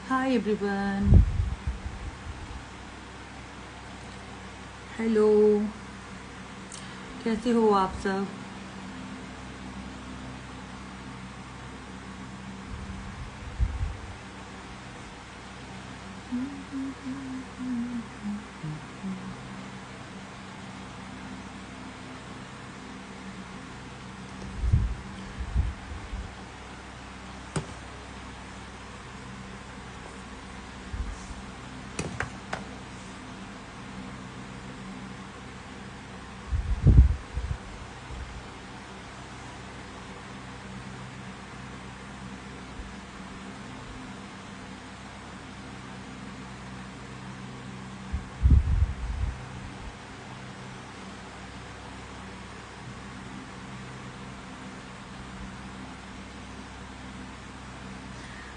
Hi everyone, hello. कैसे हो आप सब?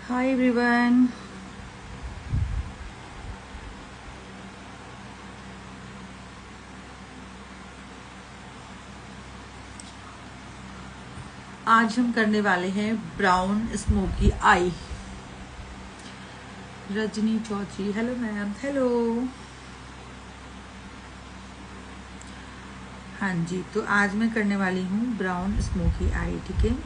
हाय एवरीवन, आज हम करने वाले हैं brown smoky eye. Rajni Chaudhary, hello ma'am. Hello. हाँ जी, तो आज मैं करने वाली हूँ ब्राउन स्मोकी आई। ठीक है,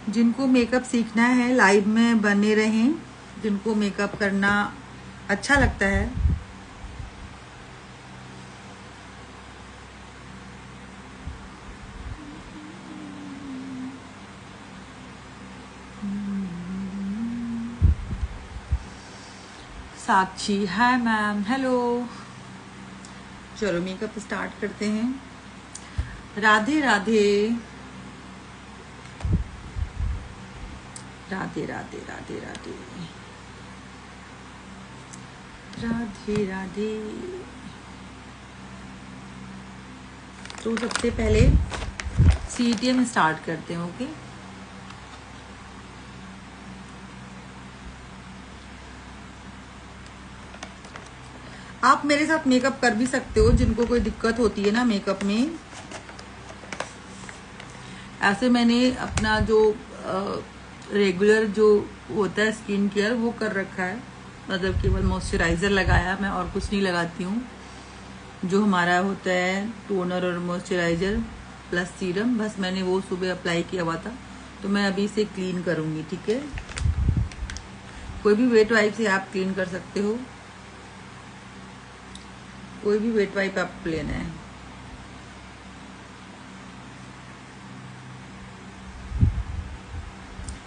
जिनको मेकअप सीखना है लाइव में बने रहें। जिनको मेकअप करना अच्छा लगता है, साक्षी, हाय मैम। हेलो। चलो मेकअप स्टार्ट करते हैं। राधे राधे, राधे राधे राधे राधे राधे राधे। तो सबसे पहले CTM स्टार्ट करते हैं। ओके, आप मेरे साथ मेकअप कर भी सकते हो। जिनको कोई दिक्कत होती है ना मेकअप में, ऐसे मैंने अपना जो रेगुलर जो होता है स्किन केयर वो कर रखा है। मतलब केवल मॉइस्चराइजर लगाया, मैं और कुछ नहीं लगाती हूँ। जो हमारा होता है टोनर और मॉइस्चराइजर प्लस सीरम, बस मैंने वो सुबह अप्लाई किया हुआ था। तो मैं अभी इसे क्लीन करूंगी। ठीक है, कोई भी वेट वाइप से आप क्लीन कर सकते हो। कोई भी वेट वाइप आपको लेना है।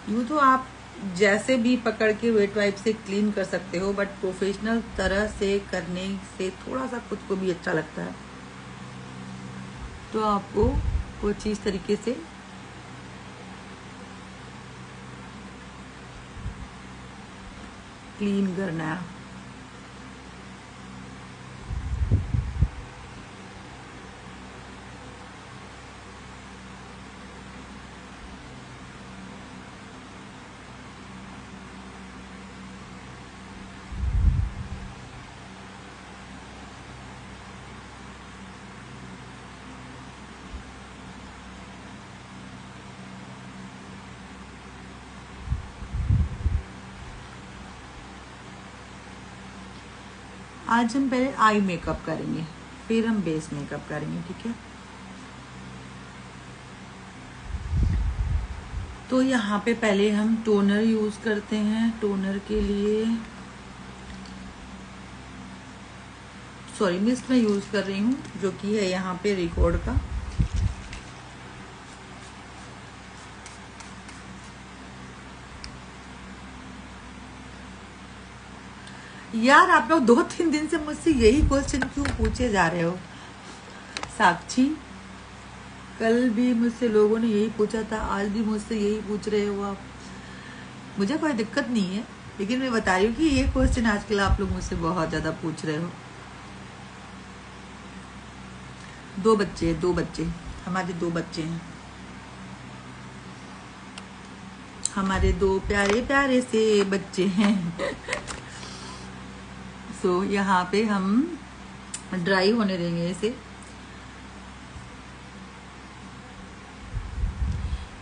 यूँ तो आप जैसे भी पकड़ के वेट वाइप से क्लीन कर सकते हो, बट प्रोफेशनल तरह से करने से थोड़ा सा खुद को भी अच्छा लगता है। तो आपको वो चीज़ तरीके से क्लीन करना है। आज हम पहले आई मेकअप करेंगे, फिर हम बेस मेकअप करेंगे। ठीक है, तो यहाँ पे पहले हम टोनर यूज करते हैं। टोनर के लिए मिस्ट मैं यूज कर रही हूँ, जो कि है यहाँ पे रिकॉर्ड का। यार आप लोग 2-3 दिन से मुझसे यही क्वेश्चन क्यों पूछे जा रहे हो? साक्षी, कल भी मुझसे लोगों ने यही पूछा था, आज भी मुझसे यही पूछ रहे हो आप। मुझे कोई दिक्कत नहीं है, लेकिन मैं बता रही हूँ कि ये क्वेश्चन आजकल आप लोग मुझसे बहुत ज्यादा पूछ रहे हो। 2 बच्चे, 2 बच्चे, हमारे 2 बच्चे हैं। हमारे दो प्यारे प्यारे से बच्चे हैं। सो यहाँ पे हम ड्राई होने देंगे इसे।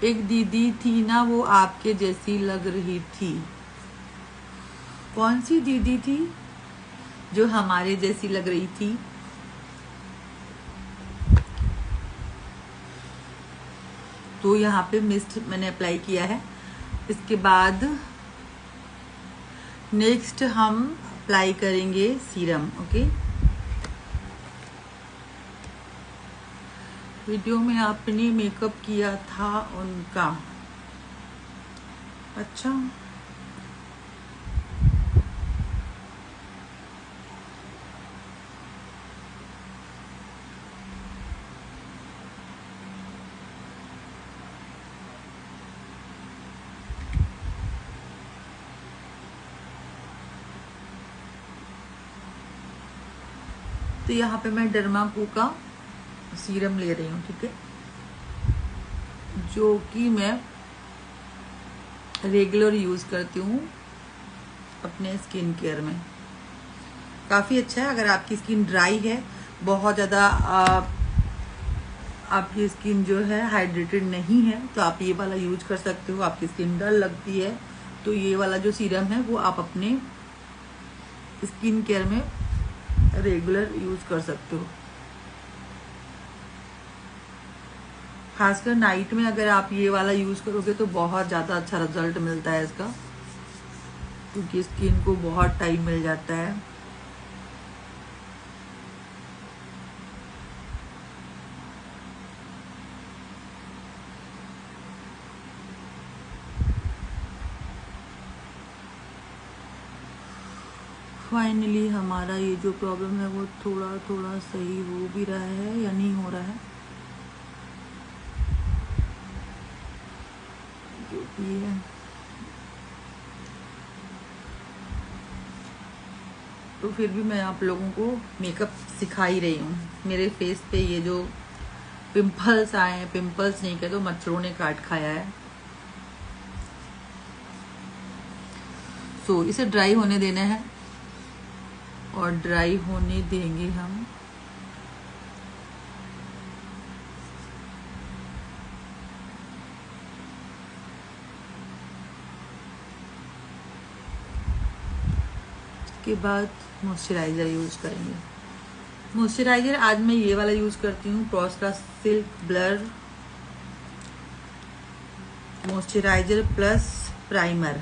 एक दीदी थी ना, वो आपके जैसी लग रही थी। कौन सी दीदी थी जो हमारे जैसी लग रही थी? तो यहाँ पे मिस्ट मैंने अप्लाई किया है। इसके बाद नेक्स्ट हम अप्लाई करेंगे सीरम। ओके, वीडियो में आपने मेकअप किया था उनका। अच्छा, तो यहाँ पे मैं डर्माको का सीरम ले रही हूँ, ठीक है, जो कि मैं रेगुलर यूज करती हूँ अपने स्किन केयर में। काफी अच्छा है। अगर आपकी स्किन ड्राई है, बहुत ज्यादा आपकी स्किन जो है हाइड्रेटेड नहीं है, तो आप ये वाला यूज कर सकते हो। आपकी स्किन डल लगती है तो ये वाला जो सीरम है वो आप अपने स्किन केयर में रेगुलर यूज कर सकते हो। खासकर नाइट में अगर आप ये वाला यूज करोगे तो बहुत ज्यादा अच्छा रिजल्ट मिलता है इसका, क्योंकि स्किन को बहुत टाइम मिल जाता है। फाइनली हमारा ये जो प्रॉब्लम है वो थोड़ा थोड़ा सही हो भी रहा है या नहीं हो रहा है, जो भी है। तो फिर भी मैं आप लोगों को मेकअप सिखा ही रही हूँ। मेरे फेस पे ये जो पिंपल्स आए हैं, पिंपल्स नहीं कह तो मच्छरों ने काट खाया है। सो इसे ड्राई होने देना है और ड्राई होने देंगे हम। के बाद मॉइस्चराइजर यूज करेंगे। मॉइस्चराइजर आज मैं ये वाला यूज करती हूँ, प्रॉस का silk blur moisturiser plus primer.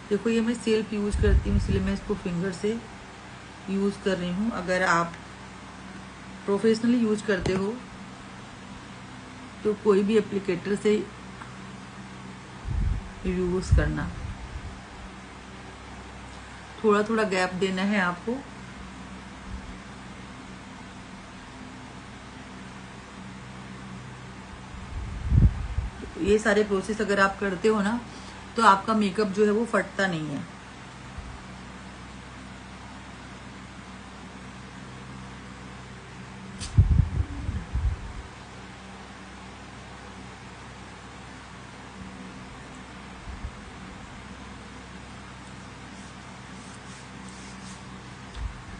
देखो ये मैं सेल्फ यूज करती हूँ, इसलिए मैं इसको फिंगर से यूज कर रही हूँ। अगर आप प्रोफेशनली यूज करते हो तो कोई भी एप्लीकेटर से यूज करना। थोड़ा थोड़ा गैप देना है आपको। ये सारे प्रोसेस अगर आप करते हो ना तो आपका मेकअप जो है वो फटता नहीं है।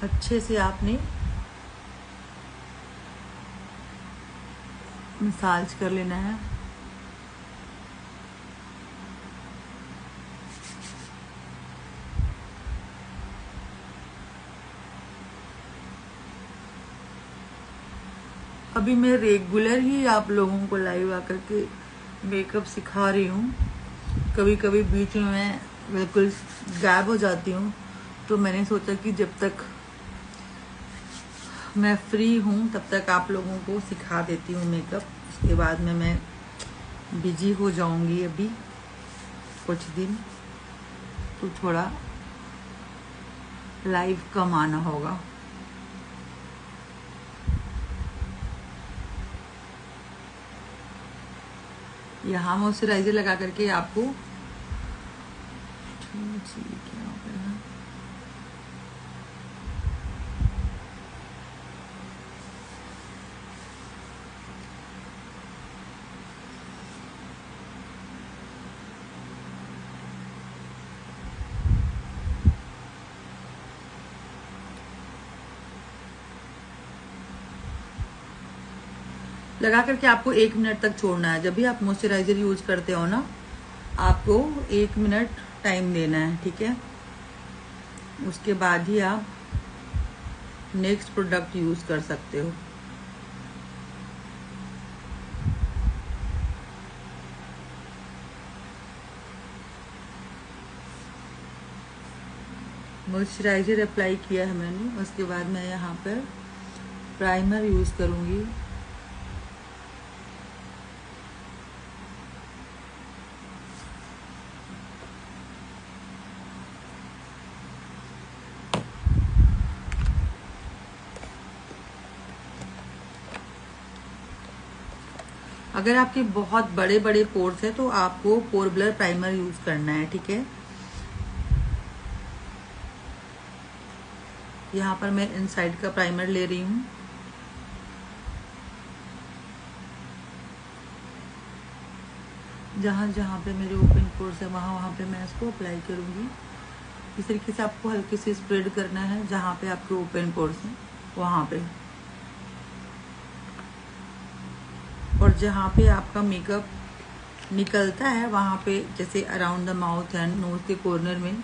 अच्छे से आपने मसाज कर लेना है। अभी मैं रेगुलर ही आप लोगों को लाइव आकर के मेकअप सिखा रही हूँ। कभी कभी बीच में मैं बिल्कुल गायब हो जाती हूँ, तो मैंने सोचा कि जब तक मैं फ्री हूँ तब तक आप लोगों को सिखा देती हूँ मेकअप। उसके बाद में मैं बिजी हो जाऊंगी अभी कुछ दिन, तो थोड़ा लाइव कम आना होगा। यहाँ मॉइस्चराइजर लगा करके आपको क्या हो गया, लगा करके आपको 1 मिनट तक छोड़ना है। जब भी आप मॉइस्चराइजर यूज करते हो ना, आपको 1 मिनट टाइम देना है, ठीक है। उसके बाद ही आप नेक्स्ट प्रोडक्ट यूज कर सकते हो। मॉइस्चराइजर अप्लाई किया है मैंने, उसके बाद मैं यहाँ पर प्राइमर यूज करूँगी। अगर आपके बहुत बड़े बड़े पोर्स है तो आपको पोर ब्लर प्राइमर यूज करना है, ठीक है। यहाँ पर मैं इनसाइड का प्राइमर ले रही हूँ। जहाँ जहाँ पे मेरे ओपन पोर्स है वहाँ वहाँ पे मैं इसको अप्लाई करूँगी। इस तरीके से आपको हल्के से स्प्रेड करना है जहाँ पे आपके ओपन पोर्स हैं वहाँ पे, और जहाँ पे आपका मेकअप निकलता है वहाँ पे, जैसे around the mouth and nose के कॉर्नर में,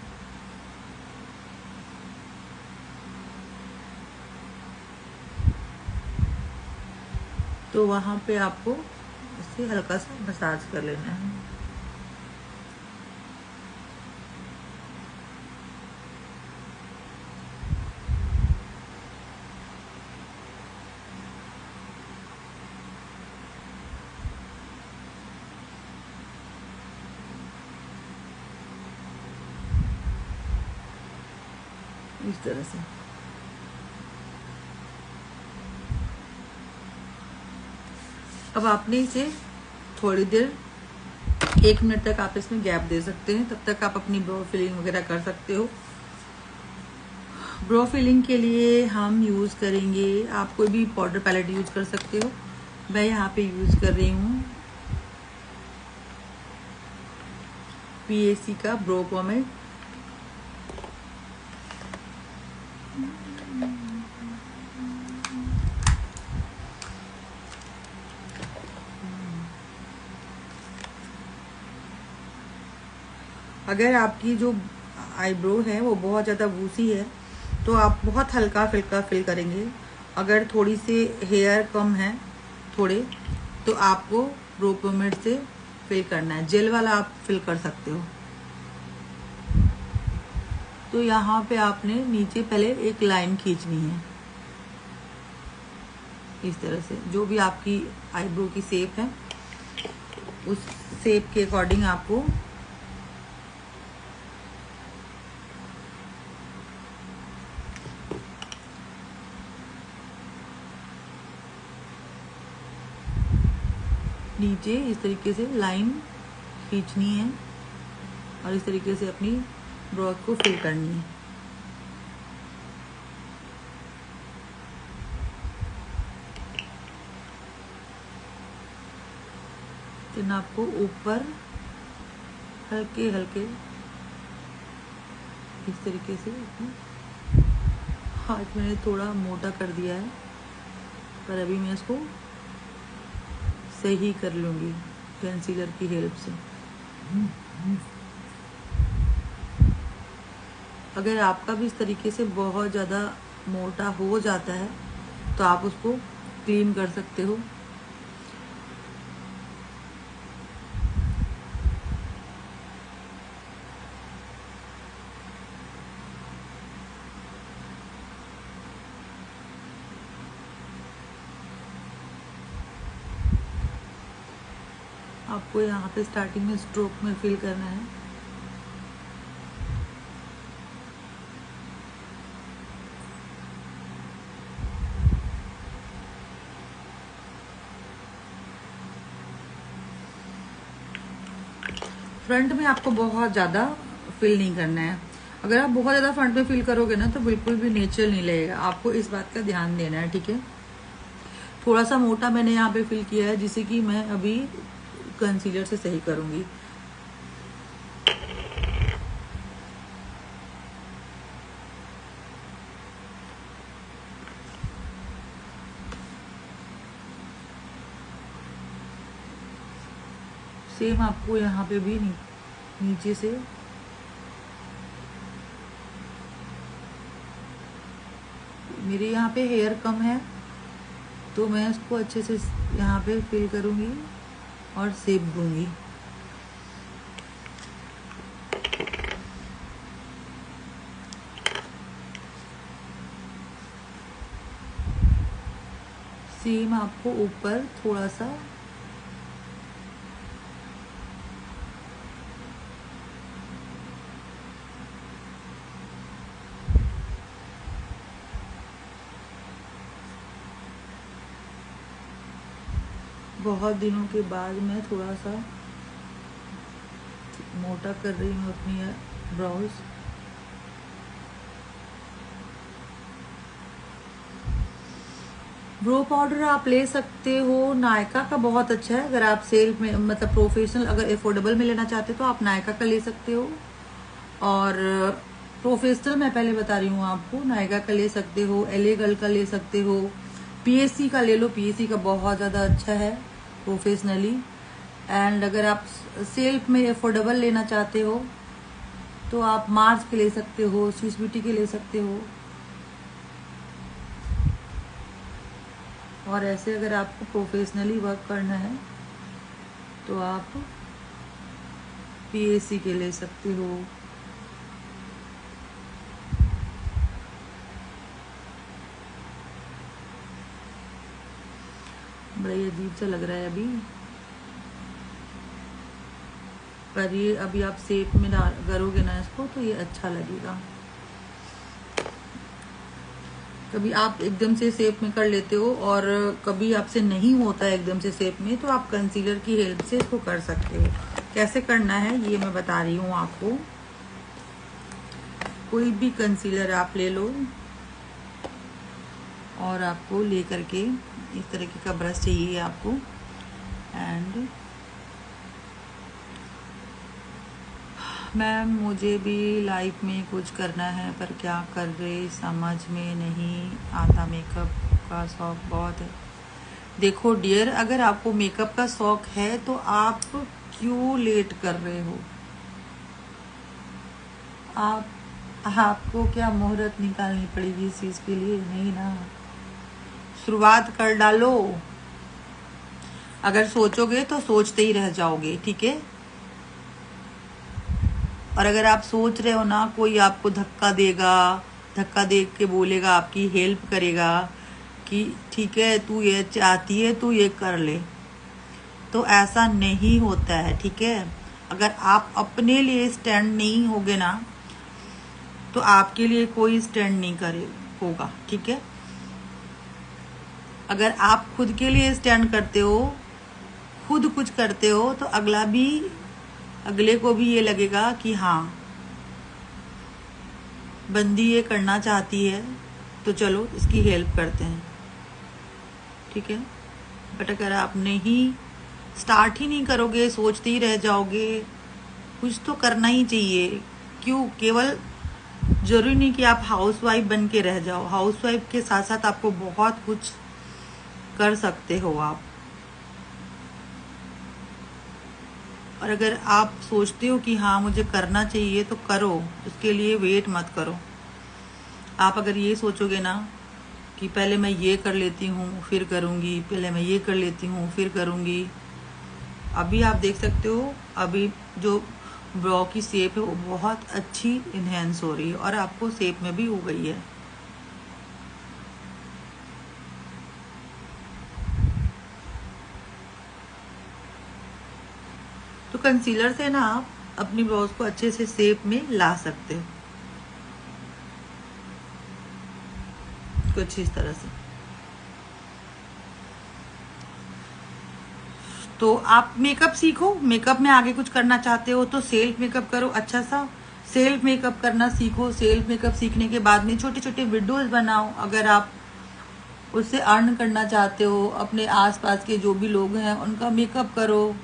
तो वहाँ पे आपको इसे हल्का सा मसाज कर लेना है। इस तरह से अब आपने इसे थोड़ी देर 1 मिनट तक आप इसमें गैप दे सकते हैं। तब तक आप अपनी ब्रो फिलिंग वगैरह कर सकते हो। ब्रो फिलिंग के लिए हम यूज करेंगे, आप कोई भी पाउडर पैलेट यूज कर सकते हो। मैं यहाँ पे यूज कर रही हूँ PAC का ब्रो पोमेड। अगर आपकी जो आईब्रो है वो बहुत ज़्यादा वूसी है तो आप बहुत हल्का फुल्का फिल करेंगे। अगर थोड़ी सी हेयर कम है थोड़े, तो आपको ब्रो पोमेड से फिल करना है। जेल वाला आप फिल कर सकते हो। तो यहाँ पे आपने नीचे पहले एक लाइन खींचनी है, इस तरह से। जो भी आपकी आईब्रो की शेप है उस शेप के अकॉर्डिंग आपको नीचे इस तरीके से लाइन खींचनी है और इस तरीके से अपनी ब्रो को फिल करनी है। फिर आपको ऊपर हल्के हल्के इस तरीके से, हाथ मैंने थोड़ा मोटा कर दिया है पर अभी मैं इसको सही कर लूँगी कंसीलर की हेल्प से। अगर आपका भी इस तरीके से बहुत ज़्यादा मोटा हो जाता है तो आप उसको क्लीन कर सकते हो। आपको यहाँ पे स्टार्टिंग में स्ट्रोक में फिल करना है। फ्रंट में आपको बहुत ज़्यादा फिल नहीं करना है। अगर आप बहुत ज़्यादा फ्रंट में फिल करोगे ना तो बिल्कुल भी नेचुरल नहीं लगेगा। आपको इस बात का ध्यान देना है, ठीक है। थोड़ा सा मोटा मैंने यहाँ पे फिल किया है जिसे कि मैं अभी कंसीलर से सही करूँगी। सेम आपको यहाँ पे भी नीचे से मेरे यहाँ पे हेयर कम है तो मैं इसको अच्छे से यहाँ पे फिल करूँगी और शेप दूंगी। सेम आपको ऊपर थोड़ा सा बहुत दिनों के बाद मैं थोड़ा सा मोटा कर रही हूँ अपनी ब्राउज। ब्रो पाउडर आप ले सकते हो, नायका का बहुत अच्छा है। अगर आप सेल में मतलब प्रोफेशनल अगर अफोर्डेबल में लेना चाहते हो तो आप नायका का ले सकते हो। और प्रोफेशनल मैं पहले बता रही हूँ आपको, नायका का ले सकते हो, एले गर्ल का ले सकते हो, पीएससी का ले लो, पीएससी का बहुत ज़्यादा अच्छा है प्रोफेशनली। एंड अगर आप सेल्फ में अफोर्डेबल लेना चाहते हो तो आप मार्स के ले सकते हो, स्विस ब्यूटी के ले सकते हो। और ऐसे अगर आपको प्रोफेशनली वर्क करना है तो आप पीएससी के ले सकते हो। बड़ा ही अजीब सा लग रहा है अभी, पर ये अभी आप शेप में करोगे ना इसको तो ये अच्छा लगेगा। कभी आप एकदम से शेप में कर लेते हो और कभी आपसे नहीं होता है एकदम से शेप में, तो आप कंसीलर की हेल्प से इसको कर सकते हो। कैसे करना है ये मैं बता रही हूँ आपको। कोई भी कंसीलर आप ले लो और आपको ले करके इस तरीके का ब्रश चाहिए आपको। एंड मैम मुझे भी लाइफ में कुछ करना है पर क्या कर रहे समझ में नहीं आता, मेकअप का शौक बहुत है। देखो डियर, अगर आपको मेकअप का शौक है तो आप क्यों लेट कर रहे हो? आपको क्या मुहूर्त निकालनी पड़ेगी इस चीज के लिए? नहीं ना, शुरुआत कर डालो। अगर सोचोगे तो सोचते ही रह जाओगे, ठीक है। और अगर आप सोच रहे हो ना कोई आपको धक्का देगा, धक्का दे के बोलेगा, आपकी हेल्प करेगा कि ठीक है तू ये चाहती है तू ये कर ले, तो ऐसा नहीं होता है, ठीक है। अगर आप अपने लिए स्टैंड नहीं होगे ना तो आपके लिए कोई स्टैंड नहीं करे होगा, ठीक है। अगर आप खुद के लिए स्टैंड करते हो, खुद कुछ करते हो, तो अगले को भी ये लगेगा कि हाँ बंदी ये करना चाहती है तो चलो इसकी हेल्प करते हैं, ठीक है। बट अगर आप नहीं स्टार्ट ही नहीं करोगे, सोचते ही रह जाओगे, कुछ तो करना ही चाहिए। क्यों? केवल जरूरी नहीं कि आप हाउसवाइफ बन के रह जाओ, हाउसवाइफ के साथ साथ आपको बहुत कुछ कर सकते हो आप। और अगर आप सोचते हो कि हाँ मुझे करना चाहिए तो करो, उसके लिए वेट मत करो। आप अगर ये सोचोगे ना कि पहले मैं ये कर लेती हूँ फिर करूँगी, पहले मैं ये कर लेती हूँ फिर करूँगी, अभी आप देख सकते हो अभी जो ब्रो की शेप है वो बहुत अच्छी इन्हेंस हो रही है और आपको शेप में भी हो गई है। तो कंसीलर से ना आप अपनी ब्रोज को अच्छे से शेप में ला सकते हो, कुछ इस तरह से। तो आप मेकअप सीखो, मेकअप में आगे कुछ करना चाहते हो तो सेल्फ मेकअप करो, अच्छा सा सेल्फ मेकअप करना सीखो। सेल्फ मेकअप सीखने के बाद में छोटे छोटे वीडियोस बनाओ। अगर आप उससे अर्न करना चाहते हो, अपने आसपास के जो भी लोग हैं उनका मेकअप करो।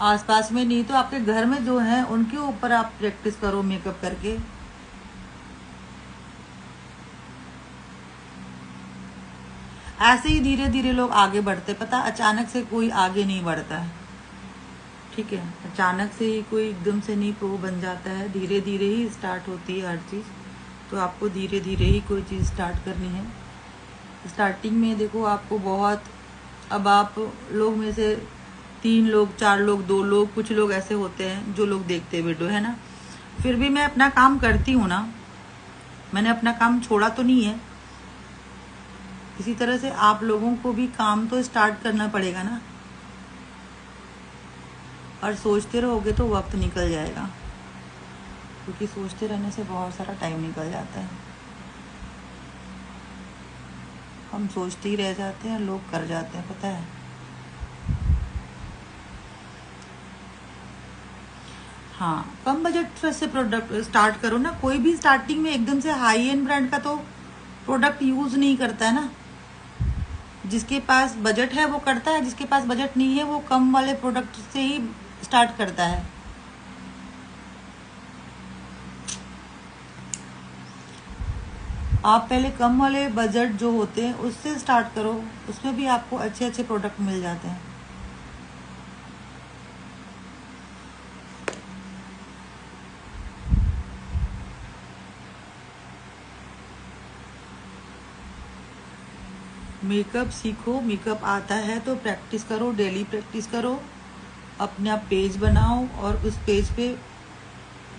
आसपास में नहीं तो आपके घर में जो हैं उनके ऊपर आप प्रैक्टिस करो मेकअप करके। ऐसे ही धीरे धीरे लोग आगे बढ़ते, पता अचानक से कोई आगे नहीं बढ़ता है, ठीक है। अचानक से ही कोई एकदम से नहीं प्रो बन जाता है, धीरे धीरे ही स्टार्ट होती है हर चीज़। तो आपको धीरे धीरे ही कोई चीज़ स्टार्ट करनी है। स्टार्टिंग में देखो आपको बहुत, अब आप लोग में से 3 लोग 4 लोग 2 लोग कुछ लोग ऐसे होते हैं जो लोग देखते हैं वीडियो, है ना। फिर भी मैं अपना काम करती हूँ ना, मैंने अपना काम छोड़ा तो नहीं है। इसी तरह से आप लोगों को भी काम तो स्टार्ट करना पड़ेगा ना, और सोचते रहोगे तो वक्त निकल जाएगा, क्योंकि सोचते रहने से बहुत सारा टाइम निकल जाता है। हम सोचते ही रह जाते हैं, लोग कर जाते हैं, पता है। हाँ, कम बजट से प्रोडक्ट स्टार्ट करो ना। कोई भी स्टार्टिंग में एकदम से हाई एंड ब्रांड का तो प्रोडक्ट यूज नहीं करता है ना। जिसके पास बजट है वो करता है, जिसके पास बजट नहीं है वो कम वाले प्रोडक्ट से ही स्टार्ट करता है। आप पहले कम वाले बजट जो होते हैं उससे स्टार्ट करो, उसमें भी आपको अच्छे अच्छे प्रोडक्ट मिल जाते हैं। मेकअप सीखो, मेकअप आता है तो प्रैक्टिस करो, डेली प्रैक्टिस करो। अपना पेज बनाओ और उस पेज पे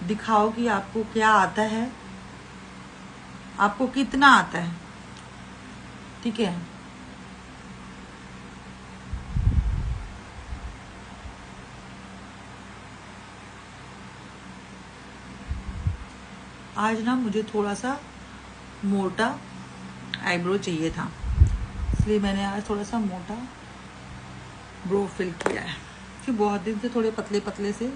दिखाओ कि आपको क्या आता है, आपको कितना आता है, ठीक है। आज ना मुझे थोड़ा सा मोटा आईब्रो चाहिए था, इसलिए मैंने आज थोड़ा सा मोटा ब्रो फिल किया है, कि बहुत दिन से थोड़े पतले पतले से।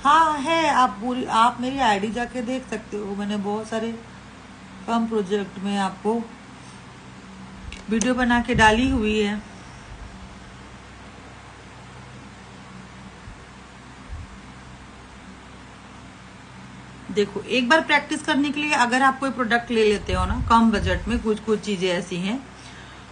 हाँ है, आप मेरी आईडी जाके देख सकते हो, मैंने बहुत सारे कम प्रोजेक्ट में आपको वीडियो बना के डाली हुई है। देखो, एक बार प्रैक्टिस करने के लिए अगर आप कोई प्रोडक्ट ले लेते हो ना कम बजट में, कुछ कुछ चीजें ऐसी हैं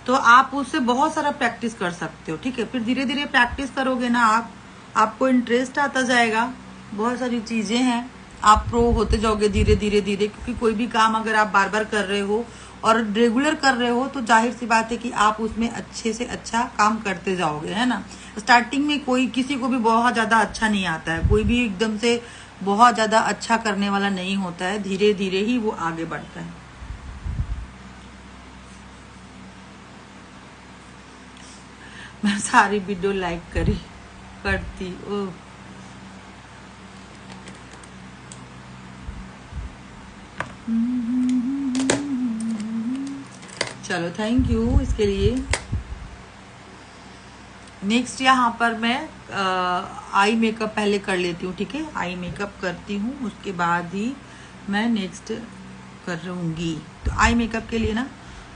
तो आप उससे बहुत सारा प्रैक्टिस कर सकते हो, ठीक है। फिर धीरे धीरे प्रैक्टिस करोगे ना आपको इंटरेस्ट आता जाएगा, बहुत सारी चीजें हैं, आप प्रो होते जाओगे धीरे धीरे धीरे। क्योंकि कोई भी काम अगर आप बार बार कर रहे हो और रेगुलर कर रहे हो तो जाहिर सी बात है कि आप उसमें अच्छे से अच्छा काम करते जाओगे, है ना। स्टार्टिंग में कोई किसी को भी बहुत ज्यादा अच्छा नहीं आता है, कोई भी एकदम से बहुत ज्यादा अच्छा करने वाला नहीं होता है, धीरे धीरे ही वो आगे बढ़ता है। मैं सारी वीडियो लाइक करती। ओह, चलो थैंक यू इसके लिए। नेक्स्ट यहाँ पर मैं आई मेकअप पहले कर लेती हूँ, ठीक है। आई मेकअप करती हूँ, उसके बाद ही मैं नेक्स्ट करूँगी। तो आई मेकअप के लिए ना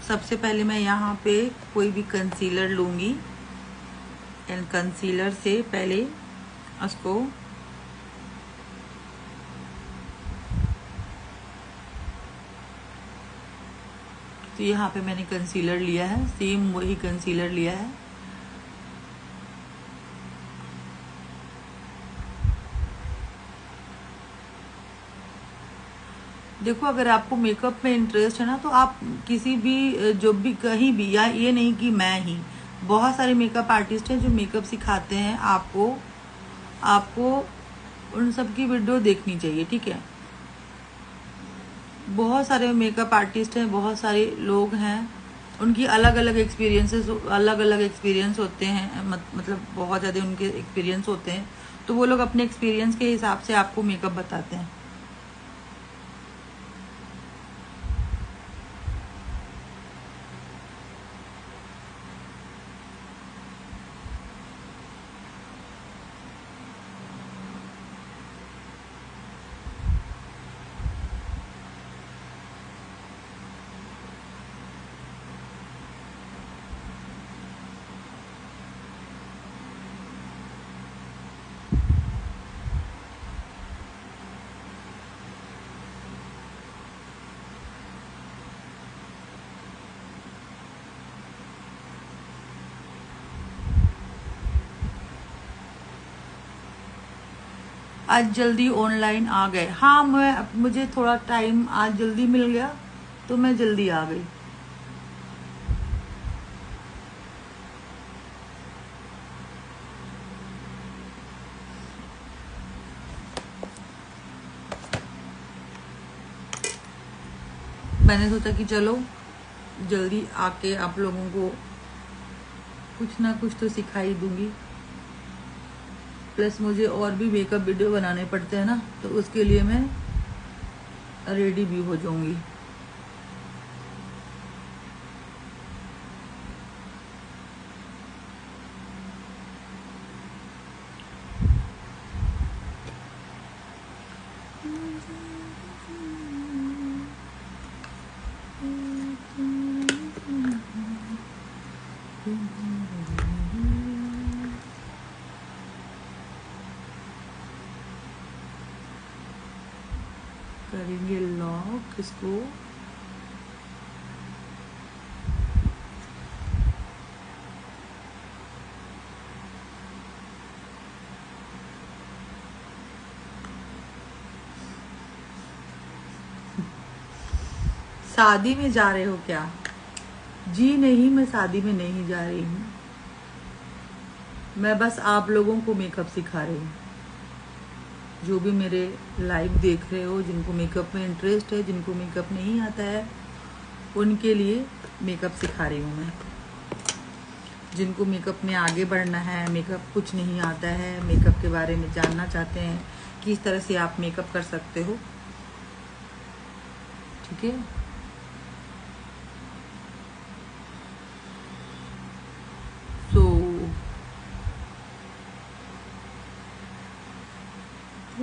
सबसे पहले मैं यहाँ पे कोई भी कंसीलर लूँगी, एंड कंसीलर से पहले उसको तो यहाँ पे मैंने कंसीलर लिया है, सेम वही कंसीलर लिया है। देखो, अगर आपको मेकअप में इंटरेस्ट है ना तो आप किसी भी जो भी कहीं भी, या ये नहीं कि मैं ही, बहुत सारे मेकअप आर्टिस्ट हैं जो मेकअप सिखाते हैं आपको आपको उन सब की वीडियो देखनी चाहिए, ठीक है। बहुत सारे मेकअप आर्टिस्ट हैं, बहुत सारे लोग हैं, उनकी अलग अलग एक्सपीरियंस होते हैं, मतलब बहुत ज़्यादा उनके एक्सपीरियंस होते हैं, तो वो लोग अपने एक्सपीरियंस के हिसाब से आपको मेकअप बताते हैं। आज जल्दी ऑनलाइन आ गए। हाँ, मुझे थोड़ा टाइम आज जल्दी मिल गया तो मैं जल्दी आ गई। मैंने सोचा कि चलो जल्दी आके आप लोगों को कुछ ना कुछ तो सिखा ही दूंगी। प्लस मुझे और भी मेकअप वीडियो बनाने पड़ते हैं ना, तो उसके लिए मैं रेडी भी हो जाऊंगी। करेंगे लॉक इसको। शादी में जा रहे हो क्या? जी नहीं, मैं शादी में नहीं जा रही हूँ। मैं बस आप लोगों को मेकअप सिखा रही हूँ। जो भी मेरे लाइव देख रहे हो, जिनको मेकअप में इंटरेस्ट है, जिनको मेकअप नहीं आता है, उनके लिए मेकअप सिखा रही हूँ मैं। जिनको मेकअप में आगे बढ़ना है, मेकअप कुछ नहीं आता है, मेकअप के बारे में जानना चाहते हैं, किस तरह से आप मेकअप कर सकते हो, ठीक है। तो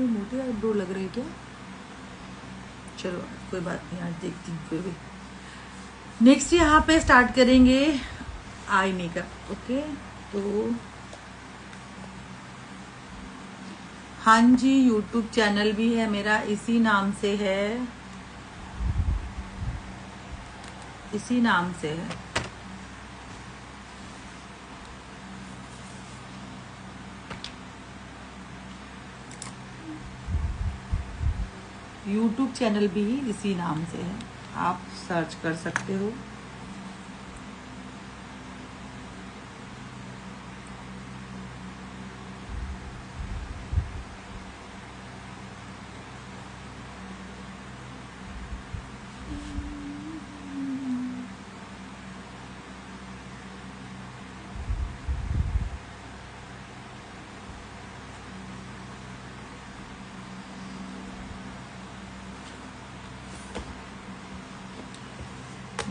मोटे आईब्रो लग रहे हैं क्या? चलो कोई बात नहीं, आज देखती हूँ फिर भी। नेक्स्ट यहाँ पे स्टार्ट करेंगे आई मेकअप। ओके, तो हाँ जी, यूट्यूब चैनल भी है मेरा, इसी नाम से है, इसी नाम से है। यूट्यूब चैनल भी इसी नाम से है, आप सर्च कर सकते हो।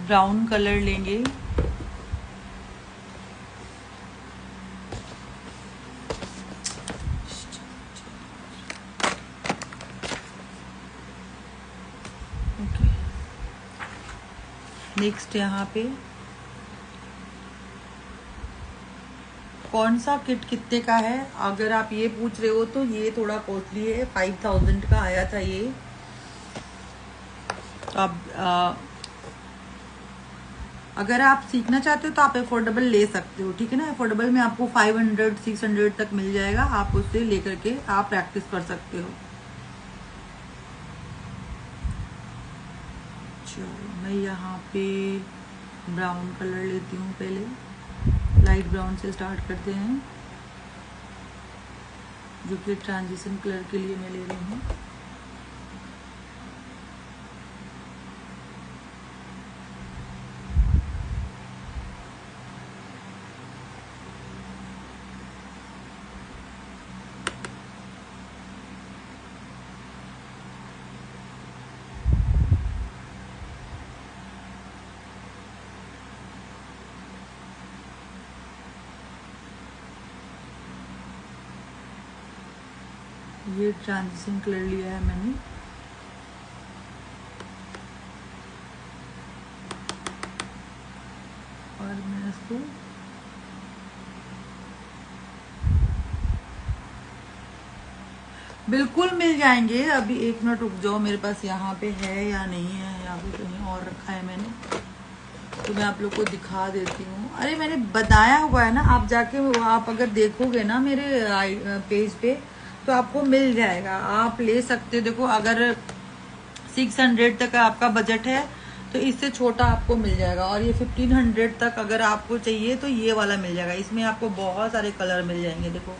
ब्राउन कलर लेंगे, ओके। नेक्स्ट यहाँ पे कौन सा किट कितने का है, अगर आप ये पूछ रहे हो तो ये थोड़ा कॉस्टली है, 5000 का आया था ये। तो आप अगर आप सीखना चाहते हो तो आप अफोर्डेबल ले सकते हो, ठीक है ना। अफोर्डेबल में आपको 500-600 तक मिल जाएगा, आप उससे लेकर के आप प्रैक्टिस कर सकते हो। चलो मैं यहाँ पे ब्राउन कलर लेती हूँ, पहले लाइट ब्राउन से स्टार्ट करते हैं, जो कि ट्रांजिशन कलर के लिए मैं ले रही हूँ। ये ट्रांजिशन कलर लिया है मैंने। और मैं इसको बिल्कुल मिल जाएंगे। अभी 1 मिनट रुक जाओ, मेरे पास यहाँ पे है या नहीं है, या फिर कहीं और रखा है मैंने, तो मैं आप लोग को दिखा देती हूँ। अरे मैंने बताया हुआ है ना, आप जाके आप अगर देखोगे ना मेरे पेज पे, तो आपको मिल जाएगा, आप ले सकते हो। देखो अगर 600 तक आपका बजट है तो इससे छोटा आपको मिल जाएगा, और ये 1500 तक अगर आपको चाहिए तो ये वाला मिल जाएगा। इसमें आपको बहुत सारे कलर मिल जाएंगे, देखो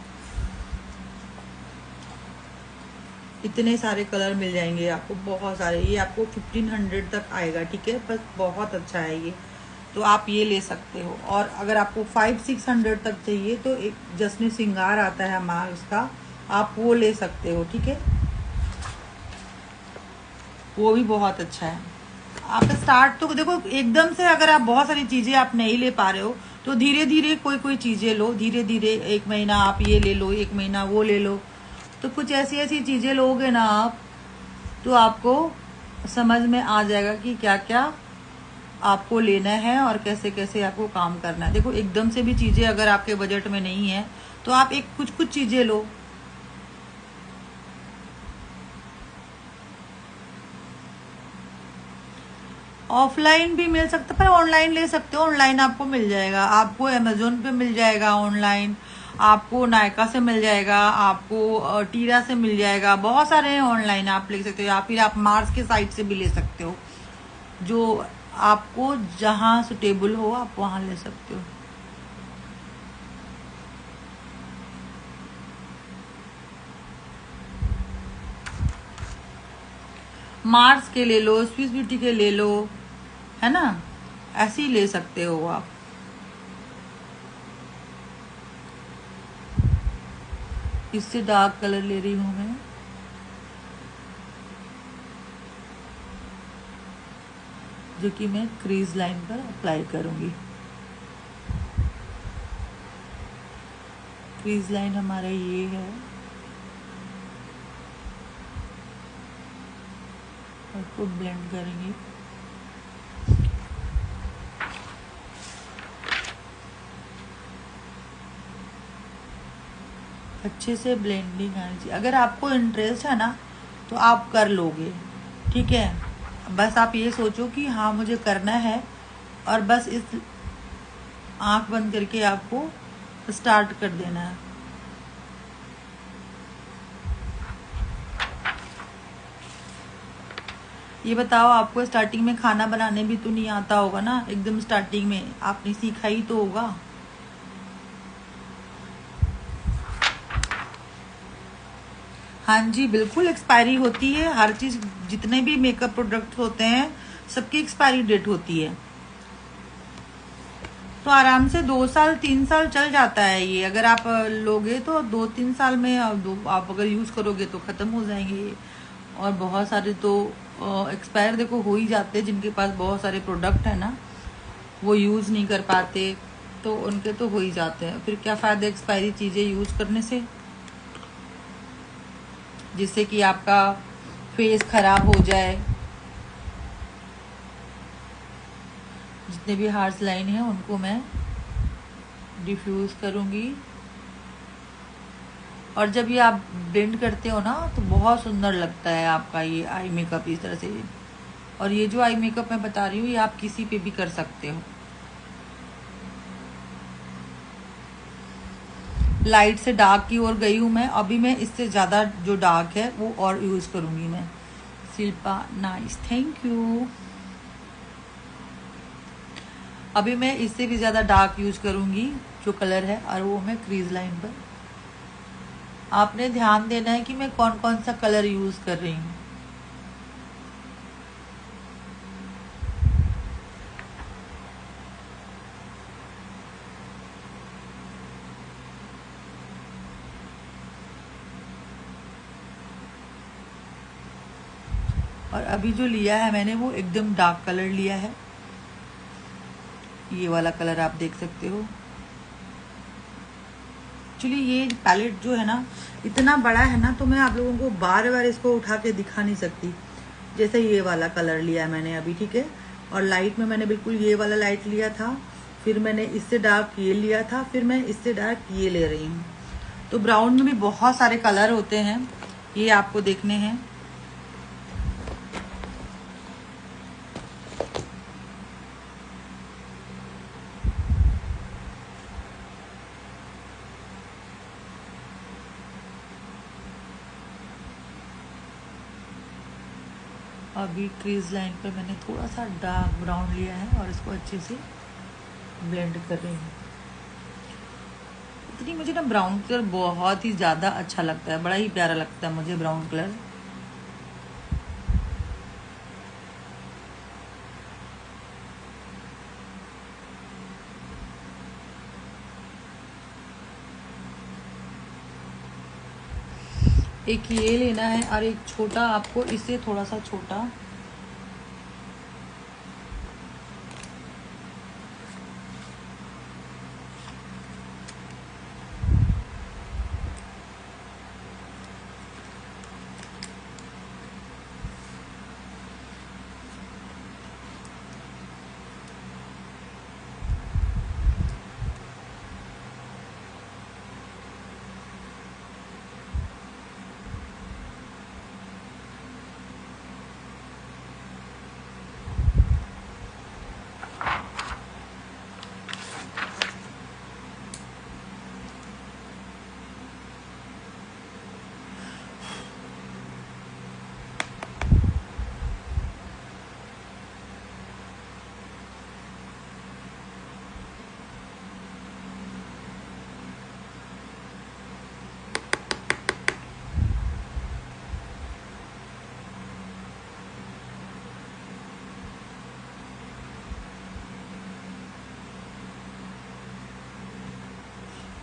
इतने सारे कलर मिल जाएंगे आपको, बहुत सारे। ये आपको 1500 तक आएगा, ठीक है, बस बहुत अच्छा है ये, तो आप ये ले सकते हो। और अगर आपको 500-600 तक चाहिए तो एक जश्न श्रृंगार आता है मार्स का, आप वो ले सकते हो, ठीक है, वो भी बहुत अच्छा है। आप स्टार्ट तो देखो एकदम से अगर आप बहुत सारी चीजें आप नहीं ले पा रहे हो तो धीरे धीरे कोई कोई चीजें लो, धीरे धीरे 1 महीना आप ये ले लो, 1 महीना वो ले लो, तो कुछ ऐसी ऐसी चीजें लोगे ना आप, तो आपको समझ में आ जाएगा कि क्या क्या आपको लेना है और कैसे कैसे आपको काम करना है। देखो एकदम से भी चीजें अगर आपके बजट में नहीं है तो आप एक कुछ कुछ चीजें लो। ऑफलाइन भी मिल सकता है, पर ऑनलाइन ले सकते हो, ऑनलाइन आपको मिल जाएगा, आपको अमेजोन पे मिल जाएगा ऑनलाइन, आपको नायका से मिल जाएगा, आपको टीरा से मिल जाएगा, बहुत सारे हैं ऑनलाइन आप ले सकते हो, या फिर आप मार्स के साइट से भी ले सकते हो, जो आपको जहां सुटेबल हो आप वहां ले सकते हो। मार्स के ले लो, स्विस ब्यूटी के ले लो, है ना, ऐसे ही ले सकते हो आप। इससे डार्क कलर ले रही हूं मैं, जो कि मैं क्रीज लाइन पर अप्लाई करूंगी। क्रीज लाइन हमारा ये है, उसको ब्लेंड करेंगे। अच्छे से ब्लेंडिंग आनी चाहिए। अगर आपको इंटरेस्ट है ना तो आप कर लोगे, ठीक है, बस आप ये सोचो कि हाँ मुझे करना है, और बस इस आंख बंद करके आपको स्टार्ट कर देना है। ये बताओ, आपको स्टार्टिंग में खाना बनाने भी तो नहीं आता होगा ना, एकदम स्टार्टिंग में आपने सीखा ही तो होगा। हाँ जी बिल्कुल, एक्सपायरी होती है हर चीज, जितने भी मेकअप प्रोडक्ट होते हैं सबकी एक्सपायरी डेट होती है, तो आराम से 2 साल 3 साल चल जाता है ये। अगर आप लोगे तो 2-3 साल में आप अगर यूज करोगे तो खत्म हो जाएंगे ये। और बहुत सारे तो एक्सपायर देखो हो ही जाते हैं, जिनके पास बहुत सारे प्रोडक्ट है ना, वो यूज नहीं कर पाते, तो उनके तो हो ही जाते हैं। फिर क्या फायदा एक्सपायरी चीजें यूज करने से, जिससे कि आपका फेस खराब हो जाए। जितने भी हार्स लाइन है उनको मैं डिफ्यूज करूंगी, और जब ये आप ब्लेंड करते हो ना तो बहुत सुंदर लगता है आपका ये आई मेकअप इस तरह से। और ये जो आई मेकअप मैं बता रही हूँ ये आप किसी पे भी कर सकते हो। लाइट से डार्क की ओर गई हूँ मैं, अभी मैं इससे ज़्यादा जो डार्क है वो और यूज़ करूँगी मैं। Shilpa nice, thank you. अभी मैं इससे भी ज़्यादा डार्क यूज़ करूँगी जो कलर है, और वो मैं क्रीज लाइन पर। आपने ध्यान देना है कि मैं कौन कौन सा कलर यूज़ कर रही हूँ। और अभी जो लिया है मैंने वो एकदम डार्क कलर लिया है, ये वाला कलर आप देख सकते हो। एक्चुअली ये पैलेट जो है ना इतना बड़ा है ना, तो मैं आप लोगों को बार बार इसको उठा के दिखा नहीं सकती। जैसे ये वाला कलर लिया है मैंने अभी, ठीक है, और लाइट में मैंने बिल्कुल ये वाला लाइट लिया था, फिर मैंने इससे डार्क ये लिया था, फिर मैं इससे डार्क ये ले रही हूँ। तो ब्राउन में भी बहुत सारे कलर होते हैं, ये आपको देखने हैं। अभी क्रीज लाइन पर मैंने थोड़ा सा डार्क ब्राउन लिया है और इसको अच्छे से ब्लेंड कर रही हूँ। इतनी मुझे ना ब्राउन कलर बहुत ही ज़्यादा अच्छा लगता है, बड़ा ही प्यारा लगता है मुझे ब्राउन कलर। एक ये लेना है और एक छोटा, आपको इससे थोड़ा सा छोटा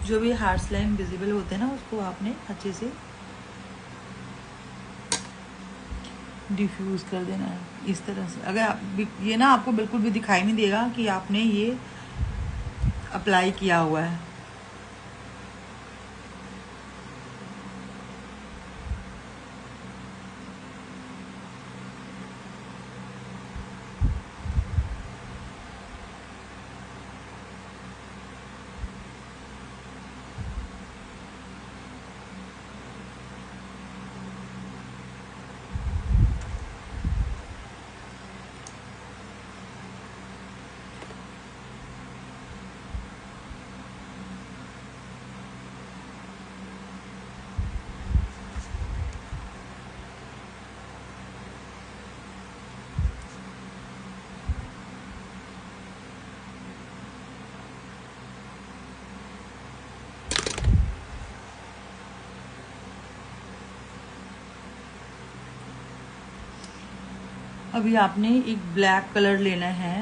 जो भी हार्श लाइन विजिबल होते हैं ना, उसको आपने अच्छे से डिफ्यूज कर देना है इस तरह से। अगर आप ये ना आपको बिल्कुल भी दिखाई नहीं देगा कि आपने ये अप्लाई किया हुआ है। अभी आपने एक ब्लैक कलर लेना है,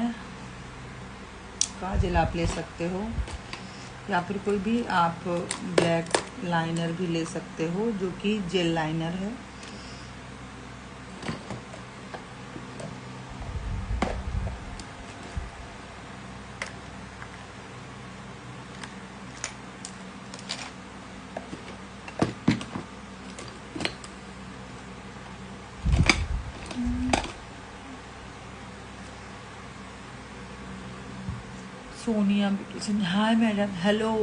काजल आप ले सकते हो या फिर कोई भी आप ब्लैक लाइनर भी ले सकते हो जो कि जेल लाइनर है। Sonia kitchen, hi madam, hello.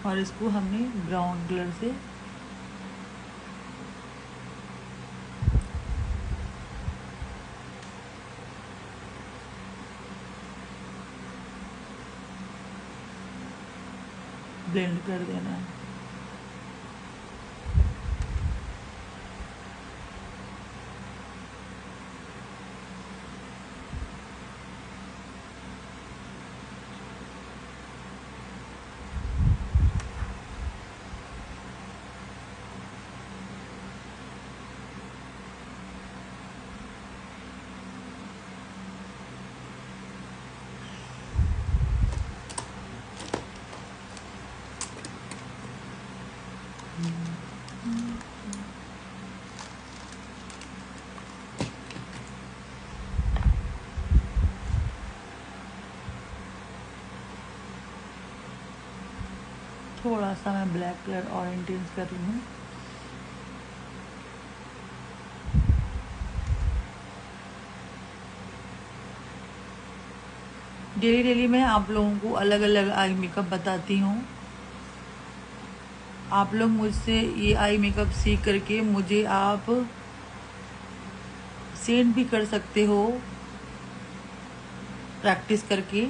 और इसको हमने ब्राउन कलर से ब्लेंड कर देना है। थोड़ा सा मैं ब्लैक कलर और इंटेंस कर रही हूँ। डेली डेली मैं आप लोगों को अलग अलग आई मेकअप बताती हूँ। आप लोग मुझसे ये आई मेकअप सीख करके मुझे आप सेंड भी कर सकते हो प्रैक्टिस करके।